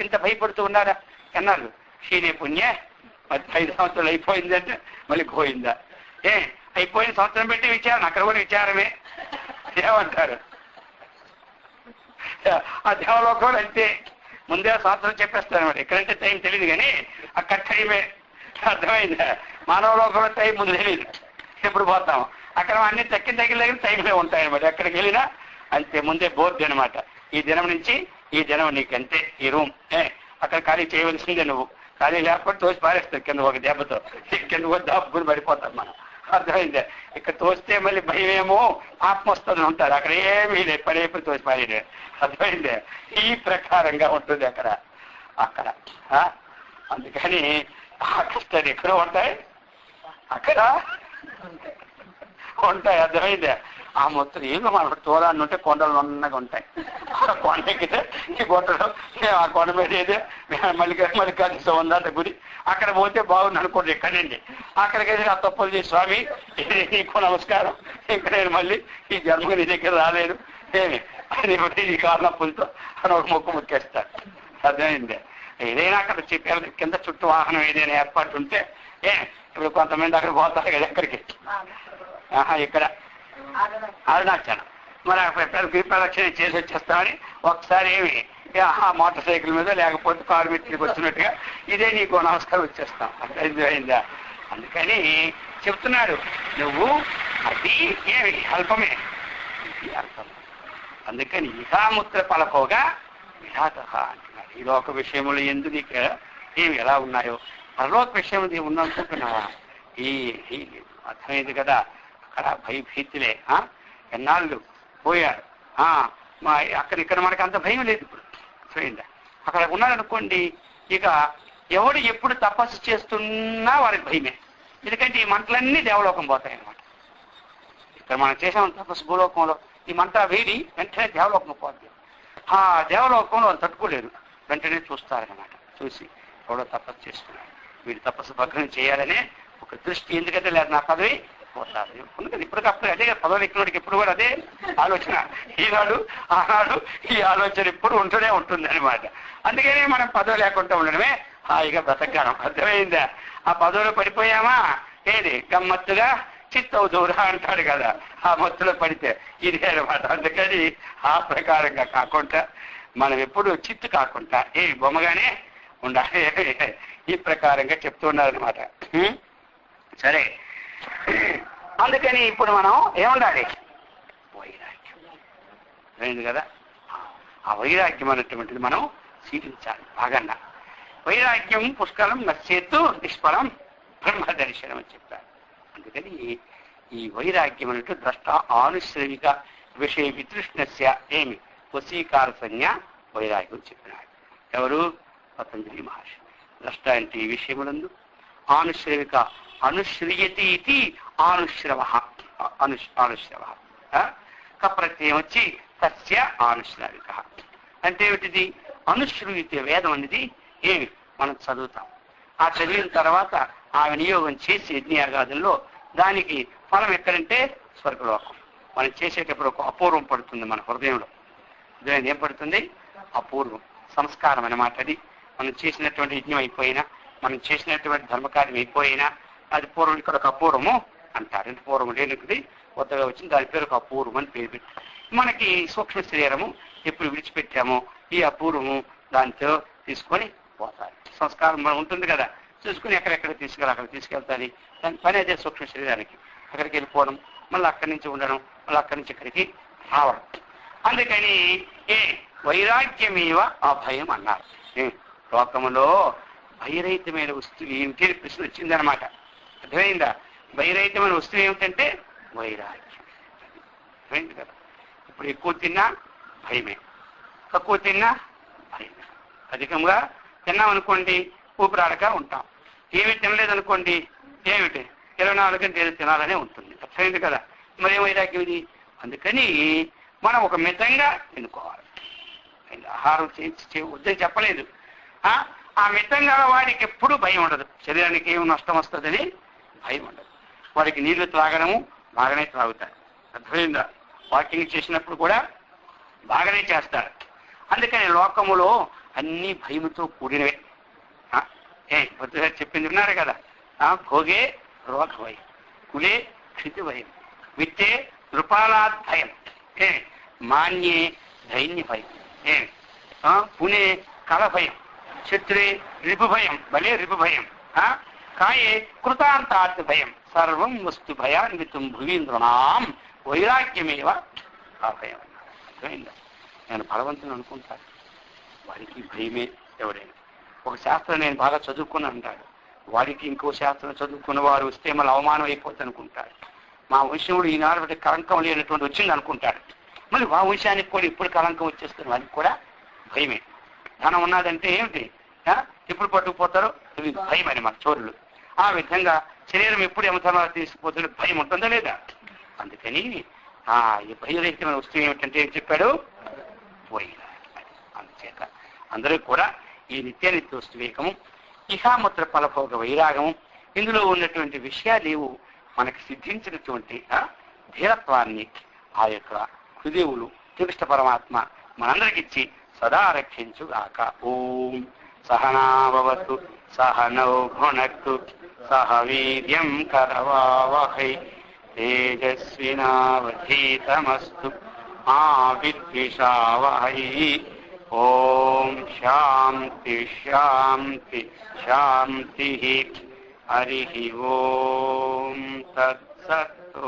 ఇంత భయపడుతూ ఉన్నారా ఎన్నాళ్ళు? క్షీణే పుణ్య 5 సంవత్సరాలు అయిపోయిందంటే మళ్ళీ పోయిందా? అయిపోయిన సంవత్సరం పెట్టి విచారణ, అక్కడ కూడా విచారమే. ఏమంటారు? ఆ దేవలోకంలో అయితే ముందే సంవత్సరం చెప్పేస్తారు అనమాట. ఎక్కడంటే టైం తెలియదు కానీ అక్కడ టైమే. అర్థమైందా? మానవలోకంలో టైం ముందు తెలియదు, ఎప్పుడు పోతాం. అక్కడ అన్ని దగ్గర టైంలో ఉంటాయన్నమాట. ఎక్కడికి వెళ్ళినా అంతే, ముందే బోర్డు అనమాట. ఈ దినం నుంచి ఈ దినం నీకు అంతే, ఈ రూమ్ అక్కడ ఖాళీ చేయవలసిందే. నువ్వు ఖాళీ లేకపోతే తోసి పారేస్తావు కింద ఒక దెబ్బతో, కింద కూడా దాపుకుని పడిపోతాం మనం. అర్థమైందే? ఇక్కడ తోస్తే మళ్ళీ భయమేమో ఆత్మ వస్తుందని ఉంటారు, అక్కడ ఏమీ లేదు, పడేప్పుడు తోసి పారేదే. అర్థమైందే? ఈ ప్రకారంగా ఉంటుంది అక్కడ. అందుకని ఆ కష్టాలు ఎక్కడ ఉంటాయి, అక్కడ ఉంటాయి. అర్థమైందే? ఆ మొత్తం ఏమో మనం తోలాన్ని ఉంటే కొండలు నున్నగా ఉంటాయి. కొండ ఎక్కితే ఈ కొండలు ఆ కొండ మీద ఏదే మల్లికార్జున ఉందంట గుడి, అక్కడ పోతే బాగుంది అనుకోండి. ఎక్కడండి అక్కడికి వెళ్ళి ఆ తప్పులు చేసి స్వామి నీకు నమస్కారం, ఇంకా నేను మళ్ళీ ఈ జన్మకు నీ దగ్గర రాలేదు ఈ కారణప్పులతో అని ఒక మొక్కు మొక్కేస్తారు. అర్థమైందే? ఏదైనా అక్కడ చెప్పారు కింద చుట్టూ వాహనం ఏదైనా ఏర్పాటు ఉంటే ఇప్పుడు కొంతమంది అక్కడ పోతారు కదా, ఎక్కడికి ఇక్కడ అరుణాచలం మరి అక్కడ దీపాలక్షణ చేసి వచ్చేస్తామని ఒకసారి ఏమి మోటార్ సైకిల్ మీద లేకపోతే కారు మీద తిరిగి వచ్చినట్టుగా ఇదే నీకు నమస్కారం వచ్చేస్తాం. అయిందా? అందుకని చెప్తున్నాడు, నువ్వు అది ఏమి అల్పమే, అల్పం. అందుకని ఇహాముత్ర పలకోగా విరాట అంటున్నాడు. ఈ లోక విషయములు ఎందుకు నీకు ఏమి ఎలా ఉన్నాయో పరలోక విషయం ఉందనుకుంటున్నావా? ఈ అర్థమైంది కదా. అక్కడ భయభీతులే, ఎన్నాళ్ళు పోయారు. ఇక్కడ మనకు అంత భయం లేదు ఇప్పుడు. చూడండి, అక్కడ ఉన్నారనుకోండి, ఇక ఎవడు ఎప్పుడు తపస్సు చేస్తున్నా వారికి భయమే. ఎందుకంటే ఈ మంటలన్నీ దేవలోకం పోతాయి అన్నమాట. ఇక్కడ మనం చేసాం తపస్సు భూలోకంలో, ఈ మంట వేడి వెంటనే దేవలోకం పోతుంది. ఆ దేవలోకంలో వాళ్ళు తట్టుకోలేరు, వెంటనే చూస్తారన్నమాట. చూసి ఎవడో తపస్సు చేస్తున్నారు, వీడు తపస్సు భగ్నం చేయాలనే ఒక దృష్టి. ఎందుకంటే లేదు నా పదవి పోతారు. ఎందుకంటే ఇప్పటికప్పుడు అదే పదవులు ఎక్కినోడికి ఎప్పుడు కూడా అదే ఆలోచన. ఈనాడు ఆనాడు ఈ ఆలోచన ఎప్పుడు ఉంటూనే ఉంటుంది అనమాట. అందుకనే మనం పదవి లేకుండా ఉండడమే హాయిగా బ్రతకడం. అర్థమైందా? ఆ పదవిలో పడిపోయామా ఏది గమ్మత్తుగా చిత్తవు దూరా అంటాడు కదా, ఆ మత్తులో పడితే ఇదే అనమాట. అందుకని ఆ ప్రకారంగా కాకుండా మనం ఎప్పుడు చిత్తు కాకుండా బొమ్మగానే ఉండాలి. ఈ ప్రకారంగా చెప్తూ ఉన్నారనమాట. సరే, అందుకని ఇప్పుడు మనం ఏముండాలి? అయింది కదా. ఆ వైరాగ్యం అనేటువంటిది మనం సీటించాలి బాగా. వైరాగ్యం పుష్కలం నశ్చేత్తు నిష్ఫలం బ్రహ్మ దర్శనం అని చెప్తారు. అందుకని ఈ వైరాగ్యం అనేటు ద్రష్ట ఆనుశ్రవిక విషయ వితృష్ణస్య ఏమి వశీకార సంజ్ఞ వైరాగ్యం చెప్పినాడు. ఎవరు? పతంజలి మహర్షి. ద్రష్ట అంటే ఈ విషయములందు, ఆనుశ్రవిక అనుశ్రియతి ఇది ఆనుశ్రవ ఆనుశ్రవ కప్రత్యయం వచ్చి తస్య ఆనుశ్రావిక అంటే ఏమిటిది? అనుశ్రూయితే వేదం అనేది ఏమి మనం చదువుతాం. ఆ చదివిన తర్వాత ఆ వినియోగం చేసి యజ్ఞయాగాదుల్లో దానికి ఫలం ఎక్కడంటే స్వర్గలోకం. మనం చేసేటప్పుడు ఒక అపూర్వం పడుతుంది మన హృదయంలో. హృదయం ఏం పడుతుంది? అపూర్వం సంస్కారం అన్నమాట. అది మనం చేసినటువంటి యజ్ఞం అయిపోయినా, మనం చేసినటువంటి ధర్మకార్యం అయిపోయినా అది పూర్వం ఇక్కడ ఒక అపూర్వము అంటారు. ఎంత పూర్వం లేనిది కొత్తగా వచ్చింది, దాని పేరు ఒక అపూర్వం అని పేరు పెట్టి మనకి సూక్ష్మ శరీరము ఎప్పుడు విడిచిపెట్టామో ఈ అపూర్వము దాంతో తీసుకొని పోతారు. సంస్కారం మనం ఉంటుంది కదా, చూసుకుని ఎక్కడెక్కడ అక్కడ తీసుకెళ్తాది. దాని పని అదే సూక్ష్మ శరీరానికి. అక్కడికి వెళ్ళిపోవడం, మళ్ళీ అక్కడి నుంచి ఉండడం, మళ్ళీ అక్కడి నుంచి ఇక్కడికి రావడం. అందుకని వైరాగ్యమేవ అభయం అన్నారు. లోకములో భయరహితమైన వస్తువు ఏమిటి ప్రశ్న వచ్చిందనమాట. అర్థమైందా? భయరహితమైన వస్తువు ఏమిటంటే వైరాగ్యం. అర్థమైంది కదా. ఇప్పుడు ఎక్కువ తిన్నా భయమే, తక్కువ తిన్నా భయమే. అధికంగా తిన్నామనుకోండి ఊపిరాడక ఉంటాం. ఏమి తినలేదనుకోండి ఏమిటి 24 గంటలు ఏదో తినాలనే ఉంటుంది. అర్థమైంది కదా. మరి వైరాగ్యం ఇది. అందుకని మనం ఒక మితంగా తినుకోవాలి. ఆహారం వద్దని చెప్పలేదు. ఆ మితంగా వాడికి ఎప్పుడు భయం ఉండదు. శరీరానికి ఏమి నష్టం వస్తుందని భయం ఉండదు. వాడికి నీళ్లు త్రాగడము బాగానే త్రాగుతారు. అర్థమైందా? వాకింగ్ చేసినప్పుడు కూడా బాగానే చేస్తారు. అందుకని లోకములో అన్ని భయముతో కూడినవే. పొద్దుగా చెప్పింది విన్నారు కదా. భోగే రోగ భయం, కులే క్షితి భయం, విత్తే నృపాలాద్ భయం, మాన్యే దైన్య భయం, పునే కళ భయం, శత్రువే రిపు భయం, బలే రిపు భయం, కాయే కృతాంతార్థ భయం, సర్వం వస్తు భయాన్వితం భువీంద్రనాం వైరాగ్యమేవ ఆ భయం. అర్థమైందా? నేను బలవంతుని అనుకుంటాను, వాడికి భయమే. ఎవరైనా ఒక శాస్త్రం నేను బాగా చదువుకుని అంటాడు, వాడికి ఇంకో శాస్త్రం చదువుకున్న వారు వస్తే మళ్ళీ అవమానం అయిపోతుంది అనుకుంటాడు. మా వంశంలో ఈనాడు బట్టి కళంకం లేనటువంటి వచ్చింది అనుకుంటాడు. మళ్ళీ మా వంశానికి కూడా ఇప్పుడు కళంకం వచ్చేస్తుంది, వాడికి కూడా భయమే. ధనం ఉన్నదంటే ఏమిటి? ఎప్పుడు పట్టుకుపోతారో భయం అని మన చోరులు. ఆ విధంగా శరీరం ఎప్పుడు ఏమవుతారో తీసుకుపోతారో భయం ఉంటుందా లేదా? అందుకని ఈ భయరహితమైన వస్తువు ఏమిటంటే ఏం చెప్పాడు? వైరాగ్యం. అందుచేత అందరూ కూడా ఈ నిత్య వస్తువేకము, ఇహాముత్ర ఫలభోగ వైరాగము, ఇందులో ఉన్నటువంటి విషయాలేవు మనకి సిద్ధించినటువంటి ధీరత్వాన్ని ఆ యొక్క హృదయులు శ్రీకృష్ణ పరమాత్మ మనందరికిచ్చి సదా రక్షించుగాక. ఓం సహనాభవతు సహనౌ భునక్తు సహ వీర్యం కరవావహై తేజస్వినావధీతమస్తు మా విద్విషావహై. ఓం శాంతి శాంతి శాంతి. హరి ఓం తత్సత్.